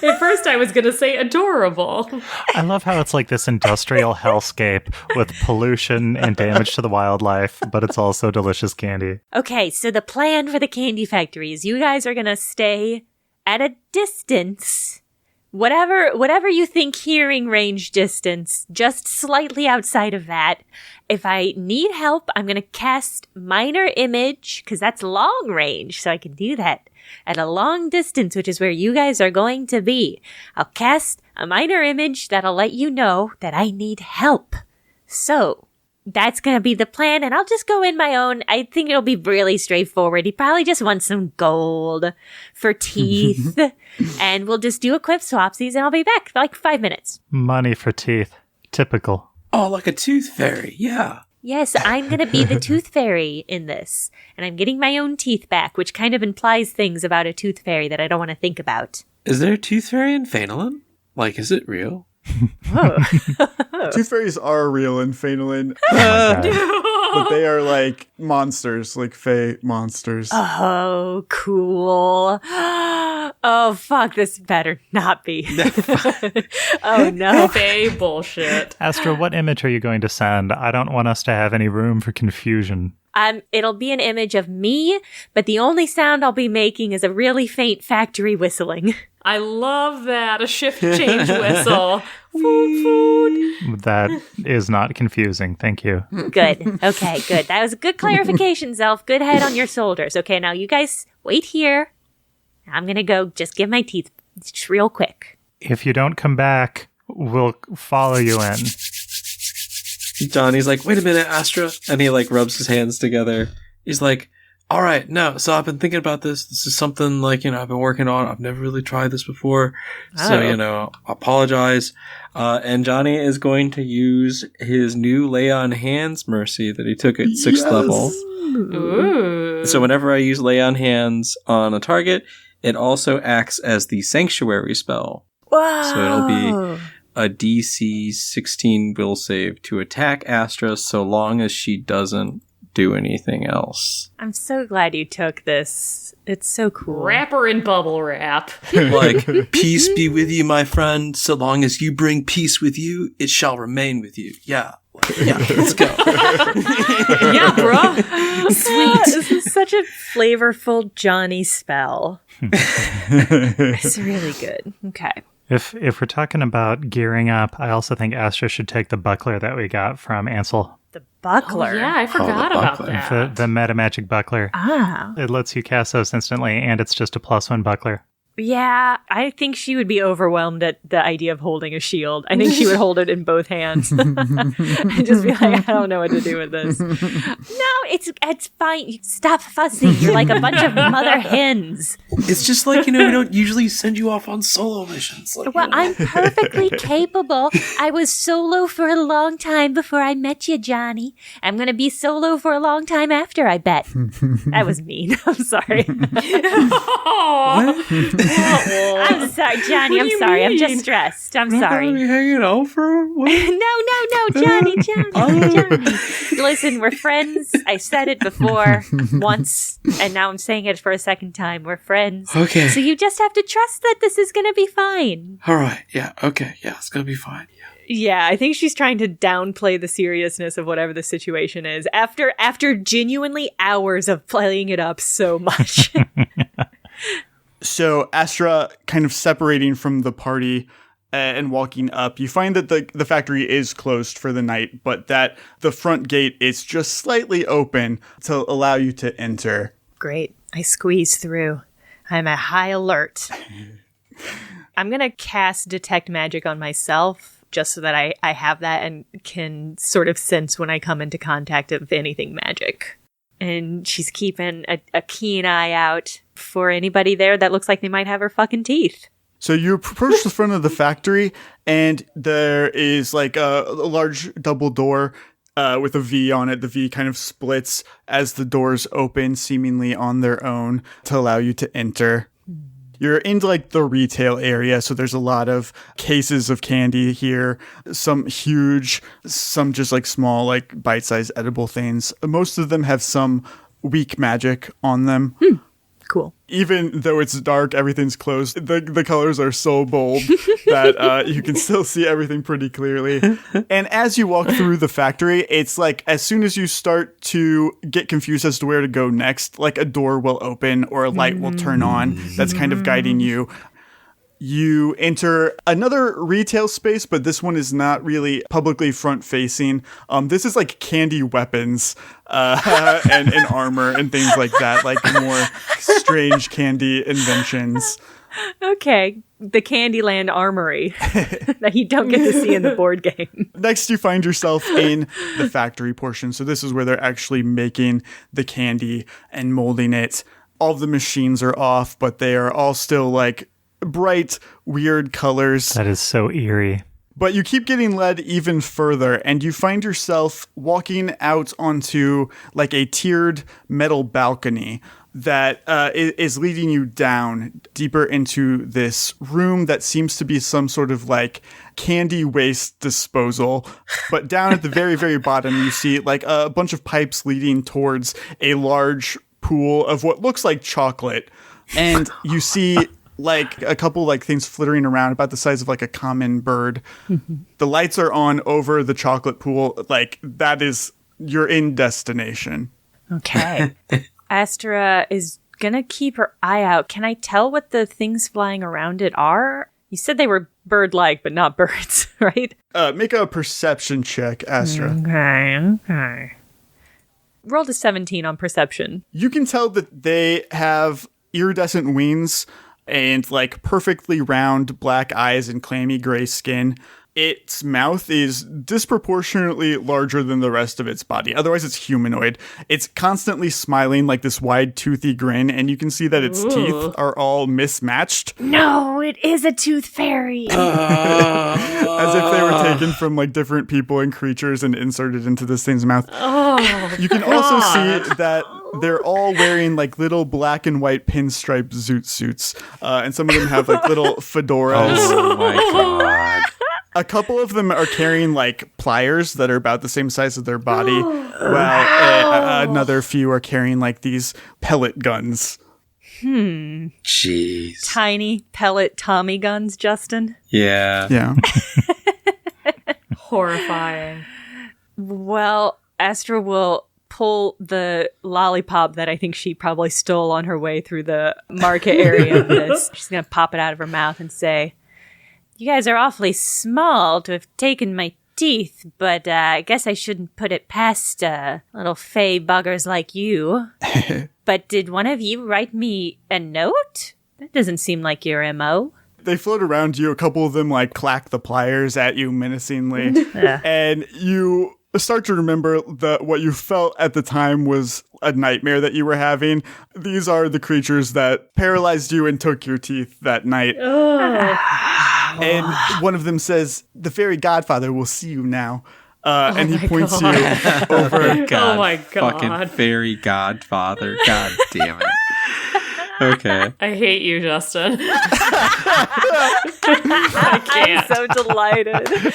Speaker 3: At first I was going to say adorable.
Speaker 4: I love how it's like this industrial hellscape with pollution and damage to the wildlife, but it's also delicious candy.
Speaker 6: Okay, so the plan for the candy factory is you guys are going to stay at a distance, whatever you think hearing range distance, just slightly outside of that. If I need help, I'm going to cast minor image, because that's long range, so I can do that at a long distance, which is where you guys are going to be. I'll cast a minor image that'll let you know that I need help. So that's going to be the plan, and I'll just go in my own. I think it'll be really straightforward. He probably just wants some gold for teeth, and we'll just do a quick swapsies, and I'll be back for like 5 minutes.
Speaker 4: Money for teeth. Typical.
Speaker 2: Oh, like a tooth fairy. Yeah.
Speaker 6: Yes, I'm going to be the tooth fairy in this, and I'm getting my own teeth back, which kind of implies things about a tooth fairy that I don't want to think about.
Speaker 2: Is there a tooth fairy in Phenolin? Like, is it real?
Speaker 5: Tooth fairies are real in Phenolin, but they are like monsters, like fae monsters.
Speaker 6: Oh, cool. Oh, fuck, this better not be. Oh, no.
Speaker 3: Fae bullshit.
Speaker 4: Astra, what image are you going to send? I don't want us to have any room for confusion.
Speaker 6: It'll be an image of me, but the only sound I'll be making is a really faint factory whistling.
Speaker 3: I love that. A shift change whistle. Food.
Speaker 4: That is not confusing. Thank you.
Speaker 6: Good. Okay, good. That was a good clarification, Zelf. Good head on your shoulders. Okay, now you guys wait here, I'm gonna go just give my teeth just real quick.
Speaker 4: If you don't come back, we'll follow you in.
Speaker 2: Johnny's like, wait a minute, Astra. And he like rubs his hands together. He's like, all right, no. So I've been thinking about this. This is something like, I've been working on. I've never really tried this before. So, I apologize. And Johnny is going to use his new lay on hands mercy that he took at 6th level.
Speaker 3: Ooh.
Speaker 2: So whenever I use lay on hands on a target, it also acts as the sanctuary spell.
Speaker 6: Wow.
Speaker 2: So it'll be a DC 16 will save to attack Astra so long as she doesn't do anything else.
Speaker 6: I'm so glad you took this. It's so cool.
Speaker 3: Wrap her in bubble wrap.
Speaker 2: Like, peace be with you, my friend. So long as you bring peace with you, it shall remain with you. Yeah. Yeah, let's go.
Speaker 3: Yeah, bro. Sweet.
Speaker 6: This is such a flavorful Johnny spell. It's really good. Okay.
Speaker 4: If we're talking about gearing up, I also think Astra should take the buckler that we got from Ansel.
Speaker 6: The buckler.
Speaker 3: Oh, yeah, I forgot about
Speaker 2: buckler.
Speaker 3: that.
Speaker 4: The meta magic buckler.
Speaker 6: Ah.
Speaker 4: It lets you cast those instantly, and it's just a +1 buckler.
Speaker 6: Yeah, I think she would be overwhelmed at the idea of holding a shield. I think she would hold it in both hands and just be like, I don't know what to do with this. No, it's fine. You stop fussing. You're like a bunch of mother hens.
Speaker 2: It's just like, we don't usually send you off on solo missions. Like,
Speaker 6: Well, I'm perfectly capable. I was solo for a long time before I met you, Johnny. I'm going to be solo for a long time after, I bet. That was mean. I'm sorry. I'm sorry, Johnny. I'm sorry. I'm just stressed. I'm sorry.
Speaker 2: Are you hanging out for what?
Speaker 6: No, Johnny. Listen, we're friends. I said it before once, and now I'm saying it for a second time. We're friends.
Speaker 2: Okay.
Speaker 6: So you just have to trust that this is going to be fine.
Speaker 2: All right. Yeah. Okay. Yeah. It's going to be fine. Yeah.
Speaker 1: Yeah, I think she's trying to downplay the seriousness of whatever the situation is after genuinely hours of playing it up so much.
Speaker 5: So Astra kind of separating from the party and walking up, you find that the factory is closed for the night, but that the front gate is just slightly open to allow you to enter.
Speaker 1: Great. I squeeze through. I'm at high alert. I'm going to cast Detect Magic on myself just so that I have that and can sort of sense when I come into contact of anything magic. And she's keeping a keen eye out for anybody there that looks like they might have her fucking teeth.
Speaker 5: So you approach the front of the factory, and there is like a large double door with a V on it. The V kind of splits as the doors open, seemingly on their own, to allow you to enter. You're in like the retail area, so there's a lot of cases of candy here. Some huge, some just like small, like bite-sized edible things. Most of them have some weak magic on them.
Speaker 1: Cool.
Speaker 5: Even though it's dark, everything's closed. The colors are so bold that you can still see everything pretty clearly. And as you walk through the factory, it's like as soon as you start to get confused as to where to go next, like a door will open or a light will turn on that's kind of guiding you. You enter another retail space, but this one is not really publicly front-facing. This is like candy weapons and armor and things like that, like more strange candy inventions.
Speaker 1: Okay. The Candyland Armory that you don't get to see in the board game.
Speaker 5: Next, you find yourself in the factory portion. So this is where they're actually making the candy and molding it. All of the machines are off, but they are all still like bright, weird colors.
Speaker 4: That is so eerie.
Speaker 5: But you keep getting led even further, and you find yourself walking out onto like a tiered metal balcony that is leading you down deeper into this room that seems to be some sort of like candy waste disposal. But down at the very, very bottom, you see like a bunch of pipes leading towards a large pool of what looks like chocolate. And you see like a couple like things flittering around about the size of like a common bird. The lights are on over the chocolate pool. Like that is, you're in destination.
Speaker 1: Okay. Astra is gonna keep her eye out. Can I tell what the things flying around it are? You said they were bird-like, but not birds, right?
Speaker 5: Make a perception check, Astra.
Speaker 1: Okay. Rolled a 17 on perception.
Speaker 5: You can tell that they have iridescent wings and like perfectly round black eyes and clammy gray skin. Its mouth is disproportionately larger than the rest of its body. Otherwise, it's humanoid. It's constantly smiling like this wide, toothy grin, and you can see that its teeth are all mismatched.
Speaker 6: No, it is a tooth fairy.
Speaker 5: As if they were taken from like different people and creatures and inserted into this thing's mouth. You can also see that they're all wearing like little black and white pinstripe zoot suits. And some of them have like little fedoras.
Speaker 2: Oh my god.
Speaker 5: A couple of them are carrying like pliers that are about the same size as their body, while another few are carrying like these pellet guns.
Speaker 2: Jeez.
Speaker 1: Tiny pellet Tommy guns, Justin.
Speaker 5: Yeah.
Speaker 3: Horrifying.
Speaker 1: Well, Astra will pull the lollipop that I think she probably stole on her way through the market area of this. She's going to pop it out of her mouth and say, "You guys are awfully small to have taken my teeth, but I guess I shouldn't put it past little fey buggers like you. But did one of you write me a note? That doesn't seem like your MO."
Speaker 5: They float around you. A couple of them like clack the pliers at you menacingly. And you start to remember that what you felt at the time was a nightmare that you were having. These are the creatures that paralyzed you and took your teeth that night. And one of them says, "The fairy godfather will see you now." And he points you over.
Speaker 3: Oh my god.
Speaker 2: Fucking fairy godfather. God damn it. Okay.
Speaker 3: I hate you, Justin. I can't.
Speaker 1: I'm so delighted.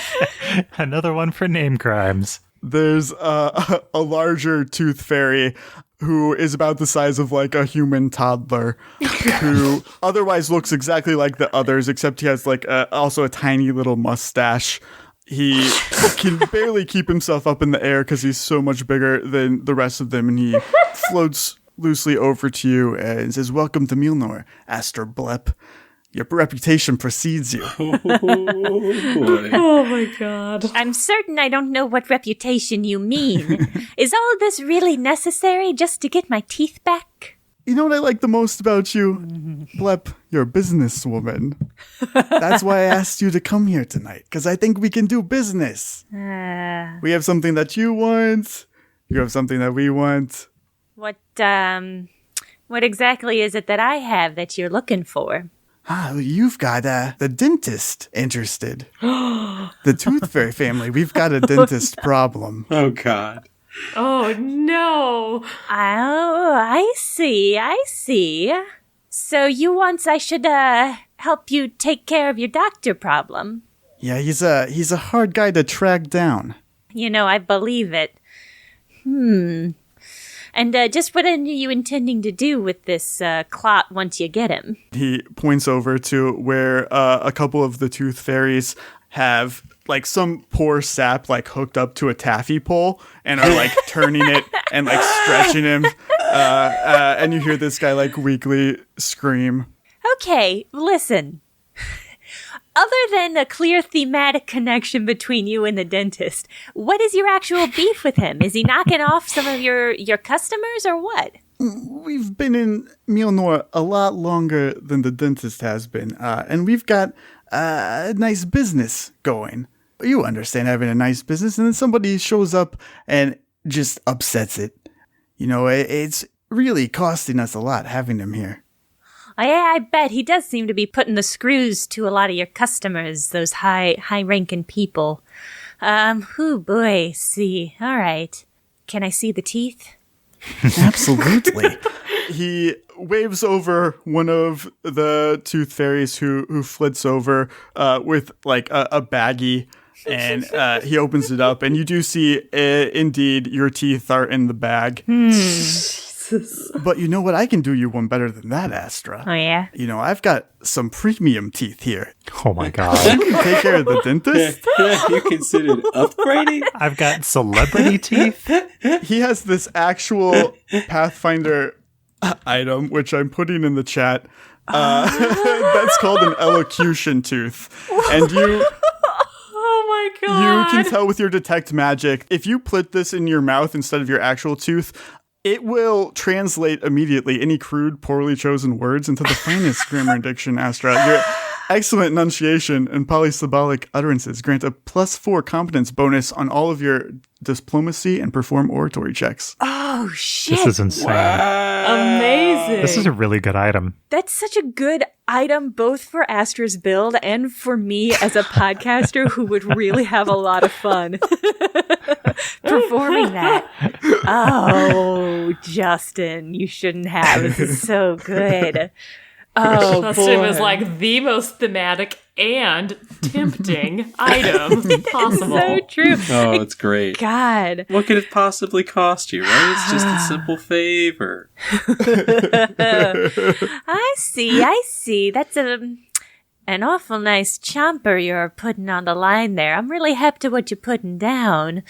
Speaker 4: Another one for name crimes.
Speaker 5: There's a larger tooth fairy who is about the size of like a human toddler, who otherwise looks exactly like the others, except he has like also a tiny little mustache. He can barely keep himself up in the air because he's so much bigger than the rest of them, and he floats loosely over to you and says, "Welcome to Milnor, Astra Blep. Your reputation precedes you."
Speaker 3: Oh my god.
Speaker 6: I'm certain I don't know what reputation you mean. Is all of this really necessary just to get my teeth back?
Speaker 5: You know what I like the most about you? Blep, you're a businesswoman. That's why I asked you to come here tonight, because I think we can do business. We have something that you want. You have something that we want.
Speaker 6: What exactly is it that I have that you're looking for?
Speaker 5: You've got the dentist interested. The Tooth Fairy family, we've got a dentist problem.
Speaker 2: Oh god.
Speaker 3: Oh no.
Speaker 6: Oh, I see. So you want I should help you take care of your doctor problem?
Speaker 5: Yeah, he's a hard guy to track down.
Speaker 6: You know, I believe it. And just what are you intending to do with this clot once you get him?
Speaker 5: He points over to where a couple of the Tooth Fairies have like some poor sap like hooked up to a taffy pole and are like turning it and like stretching him. And you hear this guy like weakly scream.
Speaker 6: Okay, listen. Other than a clear thematic connection between you and the dentist, what is your actual beef with him? Is he knocking off some of your customers or what?
Speaker 5: We've been in Milnor a lot longer than the dentist has been, and we've got a nice business going. You understand having a nice business, and then somebody shows up and just upsets it. You know, it's really costing us a lot having him here.
Speaker 6: I bet he does seem to be putting the screws to a lot of your customers, those high-ranking people. Oh boy, see. All right. Can I see the teeth?
Speaker 5: Absolutely. He waves over one of the Tooth Fairies who flits over with like a baggie, and he opens it up, and you do see, indeed, your teeth are in the bag. But you know what? I can do you one better than that, Astra.
Speaker 6: Oh, yeah?
Speaker 5: You know, I've got some premium teeth here.
Speaker 4: Oh my god.
Speaker 5: You can take care of the dentist.
Speaker 2: You considered upgrading?
Speaker 4: I've got celebrity teeth.
Speaker 5: He has this actual Pathfinder item, which I'm putting in the chat. That's called an elocution tooth. And you
Speaker 3: Oh my god.
Speaker 5: can tell with your detect magic, if you put this in your mouth instead of your actual tooth, It will translate immediately any crude, poorly chosen words into the finest grammar and diction, Astra. Your excellent enunciation and polysyllabic utterances grant a +4 competence bonus on all of your diplomacy and perform oratory checks.
Speaker 6: Oh, shit.
Speaker 4: This is insane.
Speaker 1: Amazing.
Speaker 4: This is a really good item.
Speaker 1: That's such a good item, both for Astra's build and for me as a podcaster who would really have a lot of fun performing that. Oh, Justin, you shouldn't have. This is so good. Oh,
Speaker 3: Justin
Speaker 1: boy.
Speaker 3: was like the most thematic and tempting item possible.
Speaker 1: So true.
Speaker 2: Oh, it's great.
Speaker 1: God.
Speaker 2: What could it possibly cost you, right? It's just a simple favor.
Speaker 6: I see. That's an awful nice chomper you're putting on the line there. I'm really hep to what you're putting down.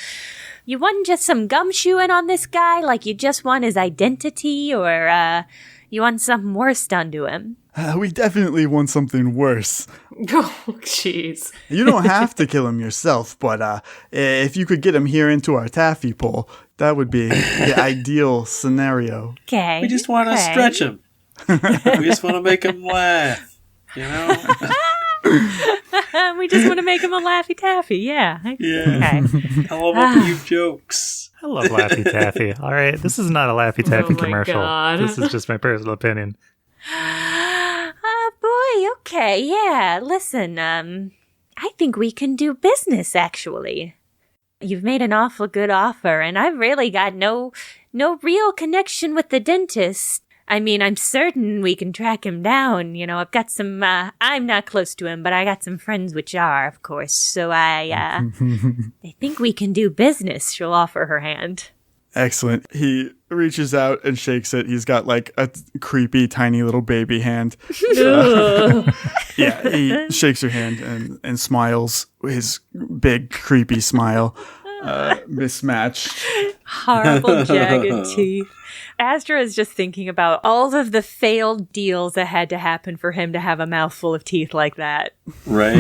Speaker 6: You want just some gumshoeing on this guy, like you just want his identity, or you want something worse done to him?
Speaker 5: We definitely want something worse.
Speaker 3: Oh, jeez.
Speaker 5: You don't have to kill him yourself, but if you could get him here into our taffy pole, that would be the ideal scenario.
Speaker 6: Okay.
Speaker 2: We just want to stretch him. We just want to make him laugh. You know?
Speaker 6: We just want to make him a Laffy Taffy, yeah.
Speaker 2: Yeah.
Speaker 6: Okay.
Speaker 2: I love a few jokes.
Speaker 4: I love Laffy Taffy. All right, this is not a Laffy Taffy
Speaker 3: Oh my
Speaker 4: commercial.
Speaker 3: God.
Speaker 4: This is just my personal opinion.
Speaker 6: Oh, boy, okay, yeah. Listen, I think we can do business, actually. You've made an awful good offer, and I've really got no real connection with the dentist. I mean, I'm certain we can track him down. You know, I've got some, I'm not close to him, but I got some friends which are, of course. So I think we can do business. She'll offer her hand.
Speaker 5: Excellent. He reaches out and shakes it. He's got like a creepy, tiny little baby hand. Yeah, he shakes your hand and smiles. His big, creepy smile. Mismatched.
Speaker 1: Horrible jagged teeth. Astra is just thinking about all of the failed deals that had to happen for him to have a mouthful of teeth like that.
Speaker 2: Right?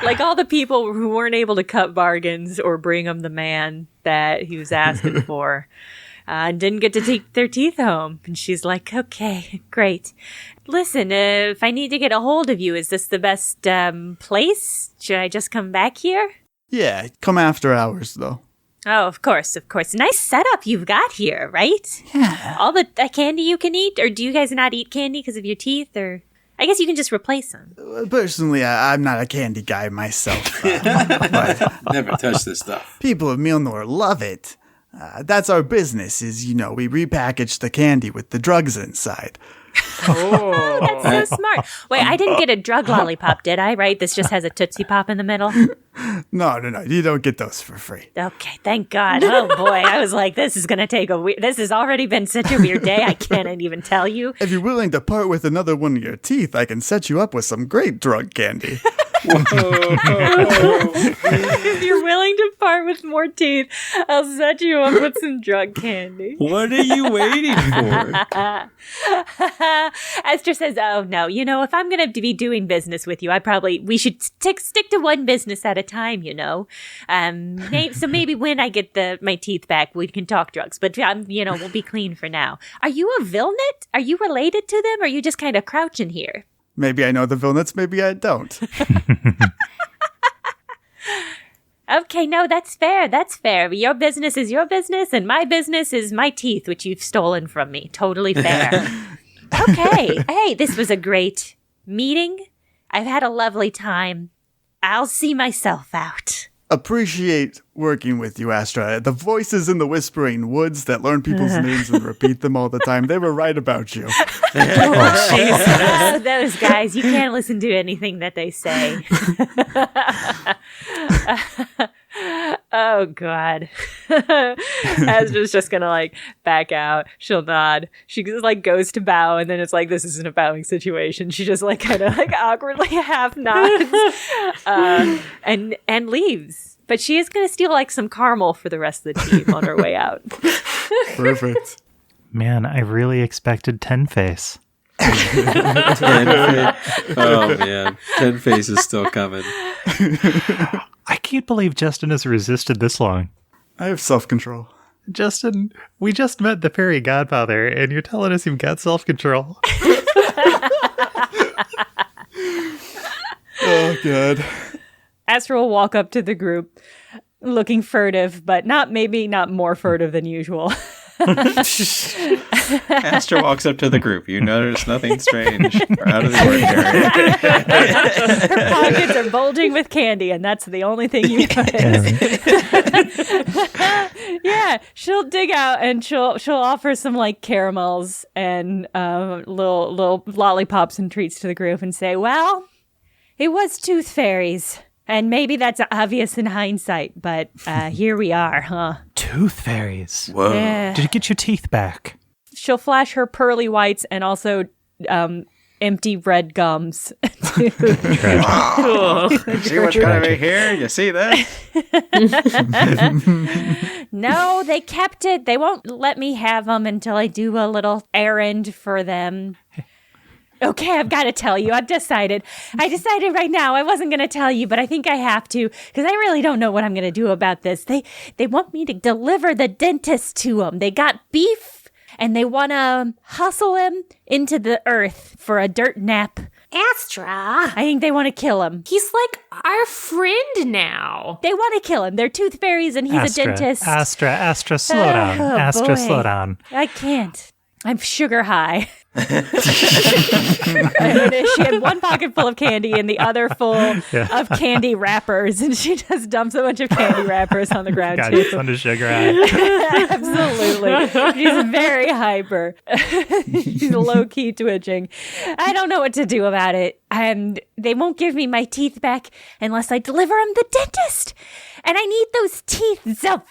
Speaker 1: Like all the people who weren't able to cut bargains or bring him the man that he was asking for. And didn't get to take their teeth home. And she's like, okay, great. Listen, if I need to get a hold of you, is this the best place? Should I just come back here?
Speaker 5: Yeah, come after hours, though.
Speaker 6: Oh, of course. Nice setup you've got here, right?
Speaker 5: Yeah.
Speaker 6: All the candy you can eat? Or do you guys not eat candy because of your teeth? Or I guess you can just replace them.
Speaker 5: Personally, I'm not a candy guy myself. But
Speaker 2: Never touch this stuff.
Speaker 5: people of Milnor love it. That's our business, is, you know, we repackage the candy with the drugs inside.
Speaker 6: That's so smart. Wait, I didn't get a drug lollipop, did I? Right? This just has a Tootsie Pop in the middle?
Speaker 5: No, you don't get those for free.
Speaker 6: Okay, thank God. Oh, boy. I was like, this is going to take this has already been such a weird day. I can't even tell you.
Speaker 5: If you're willing to part with another one of your teeth, I can set you up with some great drug candy.
Speaker 1: If you're willing to part with more teeth, I'll set you up with some drug candy.
Speaker 2: What are you waiting for?
Speaker 6: Astra says, oh, no, you know, if I'm going to be doing business with you, we should stick to one business at a time, you know. So maybe when I get my teeth back, we can talk drugs. But, we'll be clean for now. Are you a Vilnet? Are you related to them? Or are you just kind of crouching here?
Speaker 5: Maybe I know the Vilnets, maybe I don't.
Speaker 6: Okay, no, that's fair. Your business is your business, and my business is my teeth, which you've stolen from me. Totally fair. Okay. Hey, this was a great meeting. I've had a lovely time. I'll see myself out.
Speaker 5: Appreciate working with you, Astra. The voices in the Whispering Woods that learn people's names and repeat them all the time, they were right about you.
Speaker 6: Oh, those guys, you can't listen to anything that they say. Oh, God.
Speaker 1: Astra's just gonna back out. She'll nod. She just goes to bow, and then it's like, this isn't a bowing situation. She just kind of awkwardly half nods and leaves. But she is gonna steal some caramel for the rest of the team on her way out.
Speaker 5: Perfect.
Speaker 4: Man, I really expected Ten Face.
Speaker 2: Oh, man. 10 faces still coming.
Speaker 4: I can't believe Justin has resisted this long.
Speaker 5: I have self-control.
Speaker 4: Justin, we just met the fairy godfather, and you're telling us you've got self-control.
Speaker 5: Oh, God.
Speaker 1: Astra will walk up to the group, looking furtive, but not more furtive than usual.
Speaker 7: Astra walks up to the group. You notice nothing strange or out of the ordinary.
Speaker 1: Her pockets are bulging with candy, and that's the only thing you notice. Yeah, she'll dig out and she'll offer some like caramels and little lollipops and treats to the group and say, "Well, it was tooth fairies." And maybe that's obvious in hindsight, but here we are, huh?
Speaker 4: Tooth fairies.
Speaker 7: Whoa.
Speaker 1: Yeah.
Speaker 4: Did you get your teeth back?
Speaker 1: She'll flash her pearly whites and also empty red gums.
Speaker 7: See what's going on here? You see that?
Speaker 6: No, they kept it. They won't let me have them until I do a little errand for them. Okay, I've got to tell you. I decided right now. I wasn't going to tell you, but I think I have to because I really don't know what I'm going to do about this. They want me to deliver the dentist to them. They got beef and they want to hustle him into the earth for a dirt nap.
Speaker 3: Astra.
Speaker 6: I think they want to kill him.
Speaker 3: He's like our friend now.
Speaker 6: They want to kill him. They're tooth fairies and he's a dentist.
Speaker 4: Astra, slow down.
Speaker 6: Oh,
Speaker 4: Astra,
Speaker 6: boy.
Speaker 4: slow down.
Speaker 6: I can't. I'm sugar high.
Speaker 1: She had one pocket full of candy and the other full of candy wrappers, and she just dumps a bunch of candy wrappers on the ground
Speaker 4: God,
Speaker 1: too.
Speaker 4: it's under sugar high.
Speaker 1: Absolutely. She's very hyper. She's low-key twitching. I don't know what to do about it. And they won't give me my teeth back unless I deliver them the dentist. And I need those teeth, so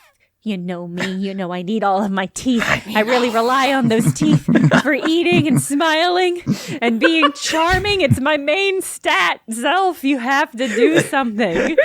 Speaker 1: you know me. You know I need all of my teeth. I really rely on those teeth for eating and smiling and being charming. It's my main stat. Zelf, you have to do something.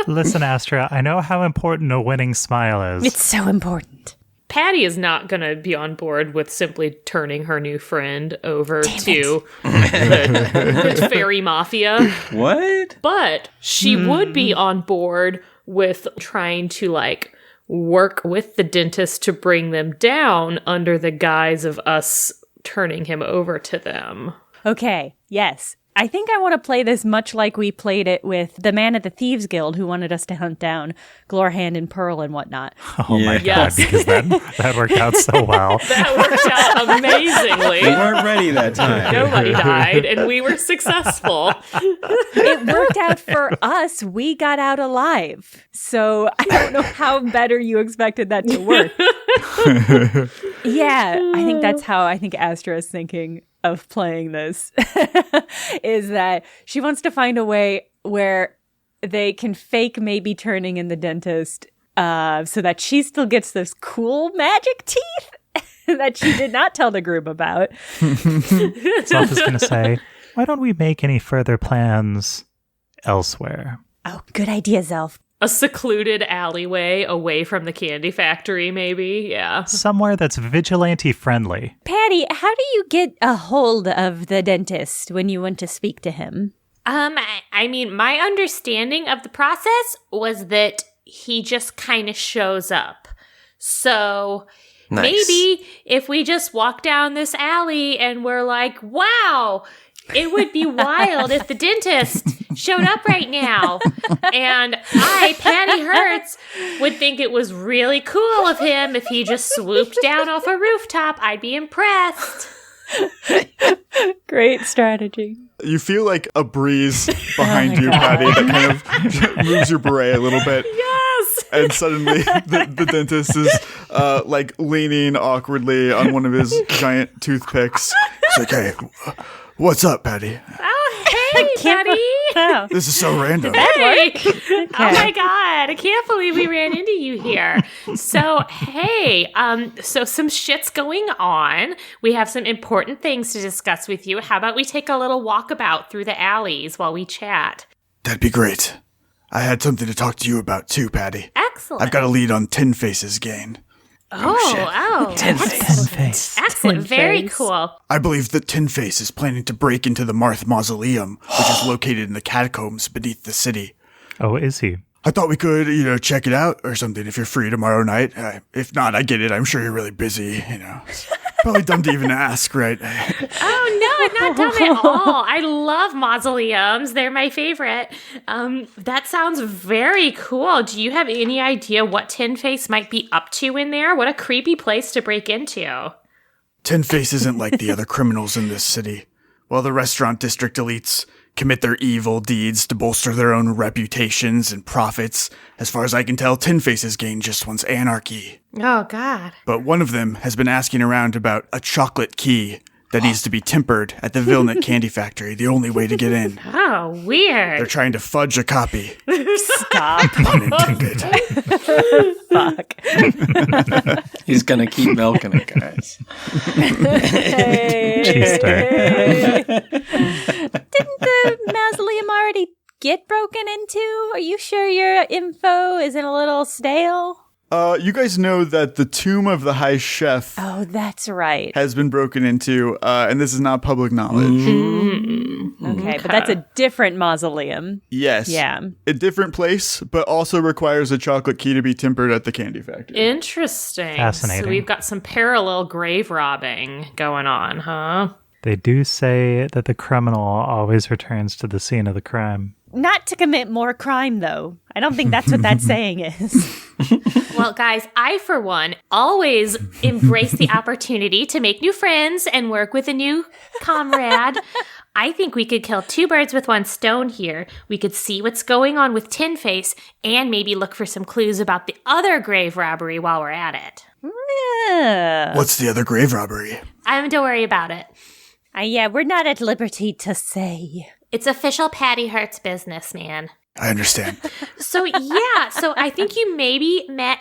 Speaker 4: Listen, Astra, I know how important a winning smile is.
Speaker 1: It's so important.
Speaker 3: Patty is not going to be on board with simply turning her new friend over to the fairy mafia.
Speaker 7: What?
Speaker 3: But she would be on board with trying to like work with the dentist to bring them down under the guise of us turning him over to them.
Speaker 1: Okay, yes. I think I want to play this much like we played it with the man at the Thieves Guild who wanted us to hunt down Glorhand and Pearl and whatnot.
Speaker 4: Oh my
Speaker 3: Yes.
Speaker 4: God, because that worked out so well.
Speaker 3: That worked out amazingly.
Speaker 7: We weren't ready that time.
Speaker 3: Nobody died, and we were successul.
Speaker 1: It worked out for us. We got out alive. So I don't know how better you expected that to work. Yeah, I think that's how I think Astra is thinking of playing this, is that she wants to find a way where they can fake maybe turning in the dentist so that she still gets those cool magic teeth that she did not tell the group about.
Speaker 4: Zelf is going to say, why don't we make any further plans elsewhere?
Speaker 1: Oh, good idea, Zelf.
Speaker 3: A secluded alleyway away from the candy factory, maybe? Yeah.
Speaker 4: Somewhere that's vigilante-friendly.
Speaker 1: Patty, how do you get a hold of the dentist when you want to speak to him?
Speaker 3: I mean, my understanding of the process was that he just kind of shows up. So
Speaker 7: Nice.
Speaker 3: maybe if we just walk down this alley and we're like, wow, it would be wild if the dentist showed up right now. And I, Patty Hertz, would think it was really cool of him if he just swooped down off a rooftop. I'd be impressed.
Speaker 1: Great strategy.
Speaker 5: You feel like a breeze behind you, Patty, that kind of moves your beret a little bit.
Speaker 3: Yes.
Speaker 5: And suddenly the dentist is like leaning awkwardly on one of his giant toothpicks. It's like, hey, what's up, Patty?
Speaker 3: Oh, hey, Patty.
Speaker 1: Oh.
Speaker 5: This is so random.
Speaker 3: Hey. Oh my God. I can't believe we ran into you here. So, hey, so some shit's going on. We have some important things to discuss with you. How about we take a little walkabout through the alleys while we chat?
Speaker 5: That'd be great. I had something to talk to you about too, Patty.
Speaker 3: Excellent.
Speaker 5: I've got a lead on Tin Face's gang.
Speaker 3: Oh,
Speaker 4: Face.
Speaker 3: excellent. Very
Speaker 1: Face.
Speaker 3: cool.
Speaker 5: I believe that Tin Face is planning to break into the Marth Mausoleum, which is located in the catacombs beneath the city.
Speaker 4: Oh, is he?
Speaker 5: I thought we could, check it out or something if you're free tomorrow night. If not, I get it. I'm sure you're really busy, It's probably dumb to even ask, right?
Speaker 3: Oh, no, not dumb at all. I love mausoleums. They're my favorite. That sounds very cool. Do you have any idea what Tin Face might be up to in there? What a creepy place to break into.
Speaker 5: Tin Face isn't like the other criminals in this city. While the restaurant district elites commit their evil deeds to bolster their own reputations and profits, as far as I can tell, Tin Face's gain just wants anarchy.
Speaker 3: Oh, God.
Speaker 5: But one of them has been asking around about a chocolate key that needs to be tempered at the Vilnet Candy Factory, the only way to get in.
Speaker 3: Oh, weird.
Speaker 5: They're trying to fudge a copy.
Speaker 1: Stop.
Speaker 5: Pun intended.
Speaker 1: Fuck.
Speaker 2: He's gonna keep milking it, guys.
Speaker 6: Didn't the mausoleum already get broken into? Are you sure your info isn't a little stale?
Speaker 5: You guys know that the tomb of the High Chef
Speaker 6: Oh, that's right.
Speaker 5: has been broken into, and this is not public knowledge.
Speaker 1: Okay, but that's a different mausoleum.
Speaker 5: Yes.
Speaker 1: Yeah.
Speaker 5: A different place, but also requires a chocolate key to be tempered at the candy factory.
Speaker 3: Interesting.
Speaker 4: Fascinating.
Speaker 3: So we've got some parallel grave robbing going on, huh?
Speaker 4: They do say that the criminal always returns to the scene of the crime.
Speaker 1: Not to commit more crime, though. I don't think that's what that saying is.
Speaker 3: Well, guys, I, for one, always embrace the opportunity to make new friends and work with a new comrade. I think we could kill two birds with one stone here. We could see what's going on with Tin Face and maybe look for some clues about the other grave robbery while we're at it.
Speaker 1: Yeah.
Speaker 5: What's the other grave robbery?
Speaker 3: Don't worry about it.
Speaker 6: Yeah, we're not at liberty to say.
Speaker 3: It's official Patty Hertz business, man.
Speaker 5: I understand.
Speaker 3: So I think you maybe met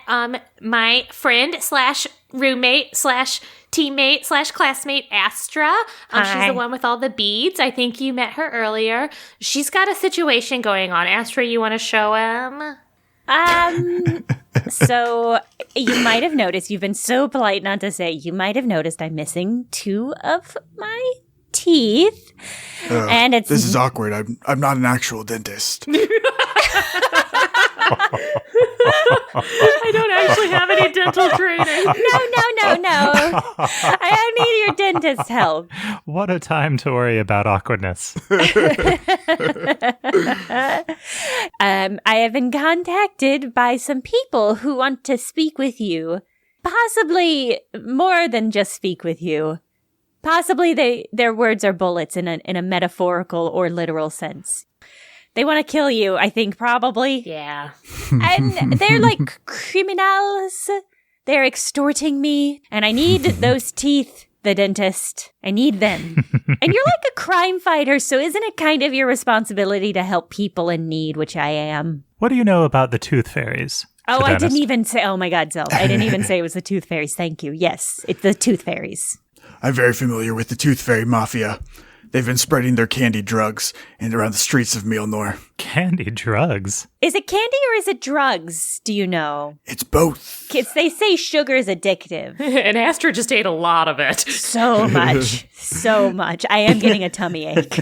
Speaker 3: my friend / roommate / teammate / classmate Astra. She's the one with all the beads. I think you met her earlier. She's got a situation going on. Astra, you want to show him?
Speaker 6: So you might have noticed, you've been so polite not to say, you might have noticed I'm missing 2 of my teeth. And it's
Speaker 5: This is awkward. I'm not an actual dentist.
Speaker 3: I don't actually have any dental training.
Speaker 6: No. I need your dentist's help.
Speaker 4: What a time to worry about awkwardness.
Speaker 6: I have been contacted by some people who want to speak with you. Possibly more than just speak with you. Possibly their words are bullets in a metaphorical or literal sense. They want to kill you, I think, probably.
Speaker 3: Yeah.
Speaker 6: And they're like criminals. They're extorting me. And I need those teeth, the dentist. I need them. And you're like a crime fighter, so isn't it kind of your responsibility to help people in need, which I am?
Speaker 4: What do you know about the tooth fairies?
Speaker 6: Oh,
Speaker 4: The
Speaker 6: I
Speaker 4: dentist.
Speaker 6: didn't even say, oh my God, Zell. I didn't even say it was the tooth fairies. Thank you. Yes, it's the tooth fairies.
Speaker 5: I'm very familiar with the Tooth Fairy Mafia. They've been spreading their candy drugs and around the streets of Mjolnir.
Speaker 4: Candy drugs?
Speaker 6: Is it candy or is it drugs? Do you know?
Speaker 5: It's both.
Speaker 6: Kids, they say sugar is addictive.
Speaker 3: And Astra just ate a lot of it.
Speaker 6: So much. So much. I am getting a tummy ache.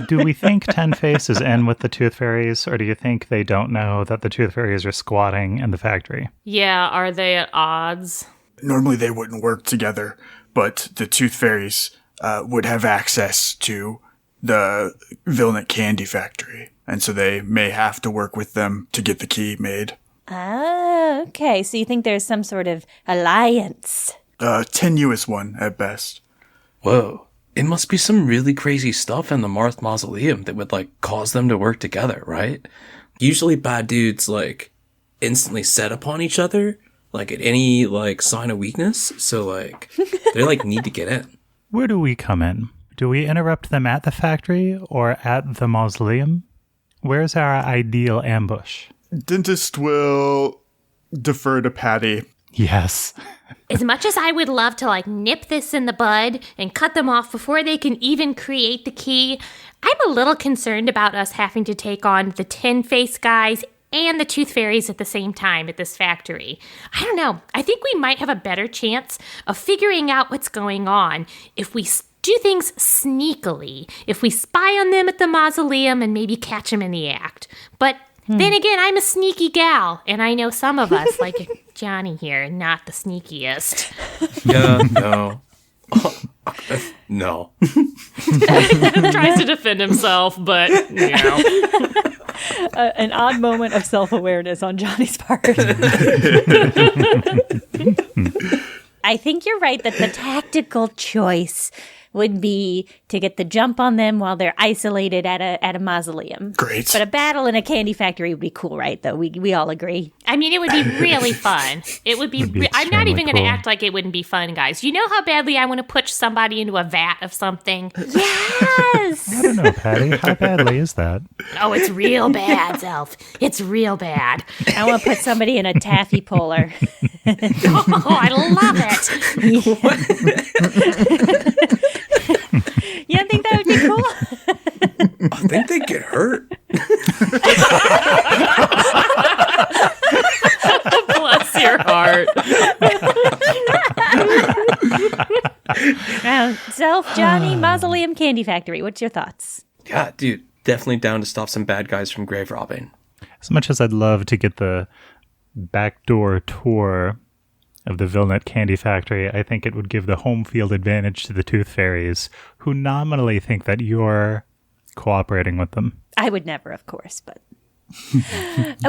Speaker 4: Do we think Ten Face is in with the tooth fairies, or do you think they don't know that the tooth fairies are squatting in the factory?
Speaker 3: Yeah, are they at odds?
Speaker 5: Normally they wouldn't work together, but the Tooth Fairies would have access to the Vilnet Candy Factory, and so they may have to work with them to get the key made.
Speaker 6: Ah, okay. So you think there's some sort of alliance?
Speaker 5: Tenuous one, at best.
Speaker 2: Whoa. It must be some really crazy stuff in the Marth Mausoleum that would, cause them to work together, right? Usually bad dudes, instantly set upon each other, at any, sign of weakness. So, they, need to get in.
Speaker 4: Where do we come in? Do we interrupt them at the factory or at the mausoleum? Where's our ideal ambush?
Speaker 5: Dentist will defer to Patty.
Speaker 4: Yes.
Speaker 3: As much as I would love to nip this in the bud and cut them off before they can even create the key, I'm a little concerned about us having to take on the Tin Face guys and the Tooth Fairies at the same time at this factory. I don't know. I think we might have a better chance of figuring out what's going on if we do things sneakily, if we spy on them at the mausoleum and maybe catch them in the act. But Then again, I'm a sneaky gal, and I know some of us, like Johnny here, not the sneakiest.
Speaker 2: Yeah, no. No.
Speaker 3: Tries to defend himself, but, you know.
Speaker 1: An odd moment of self-awareness on Johnny's part.
Speaker 6: I think you're right that the tactical choice would be to get the jump on them while they're isolated at a mausoleum.
Speaker 5: Great.
Speaker 6: But a battle in a candy factory would be cool, right? Though we all agree.
Speaker 3: I mean, it would be really fun. It would be. I'm not even going to act like it wouldn't be fun, guys. You know how badly I want to push somebody into a vat of something?
Speaker 6: Yes.
Speaker 4: I don't know, Patty. How badly is that?
Speaker 3: Oh, it's real bad, Zelf. It's real bad.
Speaker 6: I want to put somebody in a taffy puller.
Speaker 3: Oh, I love it.
Speaker 6: You don't think that would be cool?
Speaker 2: I think they get hurt.
Speaker 3: Bless your heart.
Speaker 6: Self, Johnny, Mausoleum Candy Factory. What's your thoughts?
Speaker 2: Yeah, dude. Definitely down to stop some bad guys from grave robbing.
Speaker 4: As much as I'd love to get the backdoor tour of the Vilnet Candy Factory, I think it would give the home field advantage to the Tooth Fairies, who nominally think that you're cooperating with them.
Speaker 6: I would never, of course, but...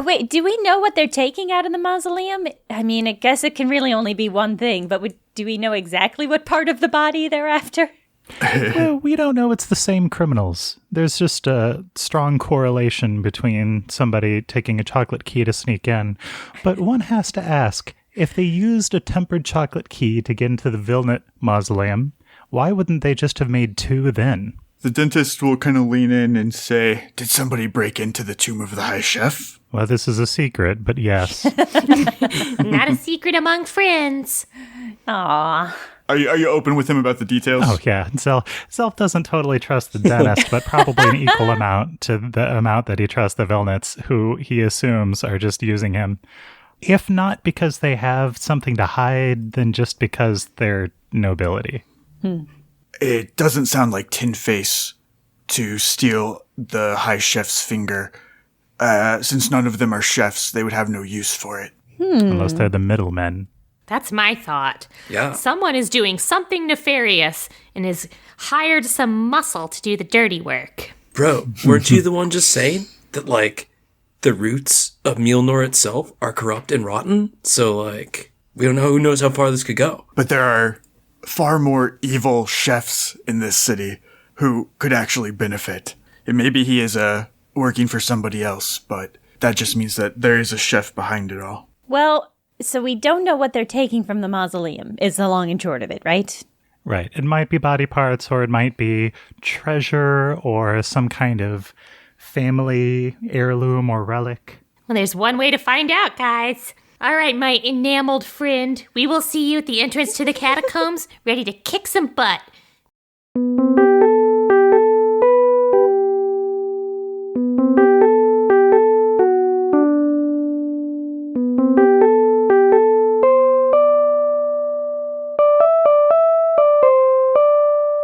Speaker 6: wait, do we know what they're taking out of the mausoleum? I mean, I guess it can really only be one thing, but do we know exactly what part of the body they're after?
Speaker 4: Well, we don't know it's the same criminals. There's just a strong correlation between somebody taking a chocolate key to sneak in. But one has to ask, if they used a tempered chocolate key to get into the Vilnet mausoleum, why wouldn't they just have made two then?
Speaker 5: The dentist will kind of lean in and say, "Did somebody break into the tomb of the high chef?"
Speaker 4: Well, this is a secret, but yes.
Speaker 3: Not a secret among friends.
Speaker 6: Aw.
Speaker 5: Are you open with him about the details?
Speaker 4: Oh, yeah. Self doesn't totally trust the dentist, but probably an equal amount to the amount that he trusts the Vilnets, who he assumes are just using him. If not because they have something to hide, then just because they're nobility.
Speaker 5: It doesn't sound like Tin Face to steal the high chef's finger. Since none of them are chefs, they would have no use for it.
Speaker 4: Unless they're the middlemen.
Speaker 3: That's my thought.
Speaker 2: Yeah.
Speaker 3: Someone is doing something nefarious and has hired some muscle to do the dirty work.
Speaker 2: Bro, weren't you the one just saying that, like, the roots of Mjolnir itself are corrupt and rotten? So, like, we don't know who knows how far this could go.
Speaker 5: But there are far more evil chefs in this city who could actually benefit. And maybe he is working for somebody else, but that just means that there is a chef behind it all.
Speaker 6: Well, so we don't know what they're taking from the mausoleum, is the long and short of it, right?
Speaker 4: Right. It might be body parts, or it might be treasure, or some kind of family heirloom or relic.
Speaker 3: Well, there's one way to find out, guys. All right, my enameled friend. We will see you at the entrance to the catacombs, ready to kick some butt.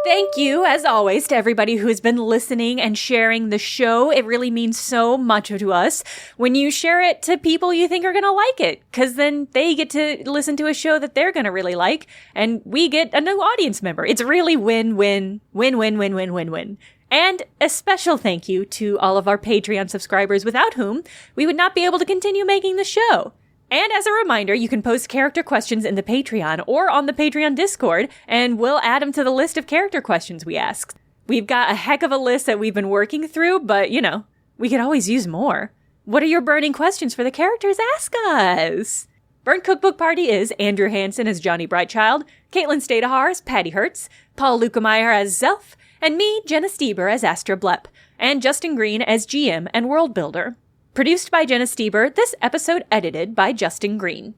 Speaker 1: Thank you, as always, to everybody who has been listening and sharing the show. It really means so much to us when you share it to people you think are going to like it, because then they get to listen to a show that they're going to really like, and we get a new audience member. It's really win-win, win-win-win-win-win-win. And a special thank you to all of our Patreon subscribers, without whom we would not be able to continue making the show. And as a reminder, you can post character questions in the Patreon or on the Patreon Discord, and we'll add them to the list of character questions we ask. We've got a heck of a list that we've been working through, but, you know, we could always use more. What are your burning questions for the characters? Ask us! Burnt Cookbook Party is Andrew Hansen as Johnny Brightchild, Caitlin Stayduhar as Patty Hertz, Paul Luetkemeyer as Zelf, and me, Jenna Stoeber, as Astra Blep, and Justin Green as GM and World Builder. Produced by Jenna Stoeber, this episode edited by Justin Green.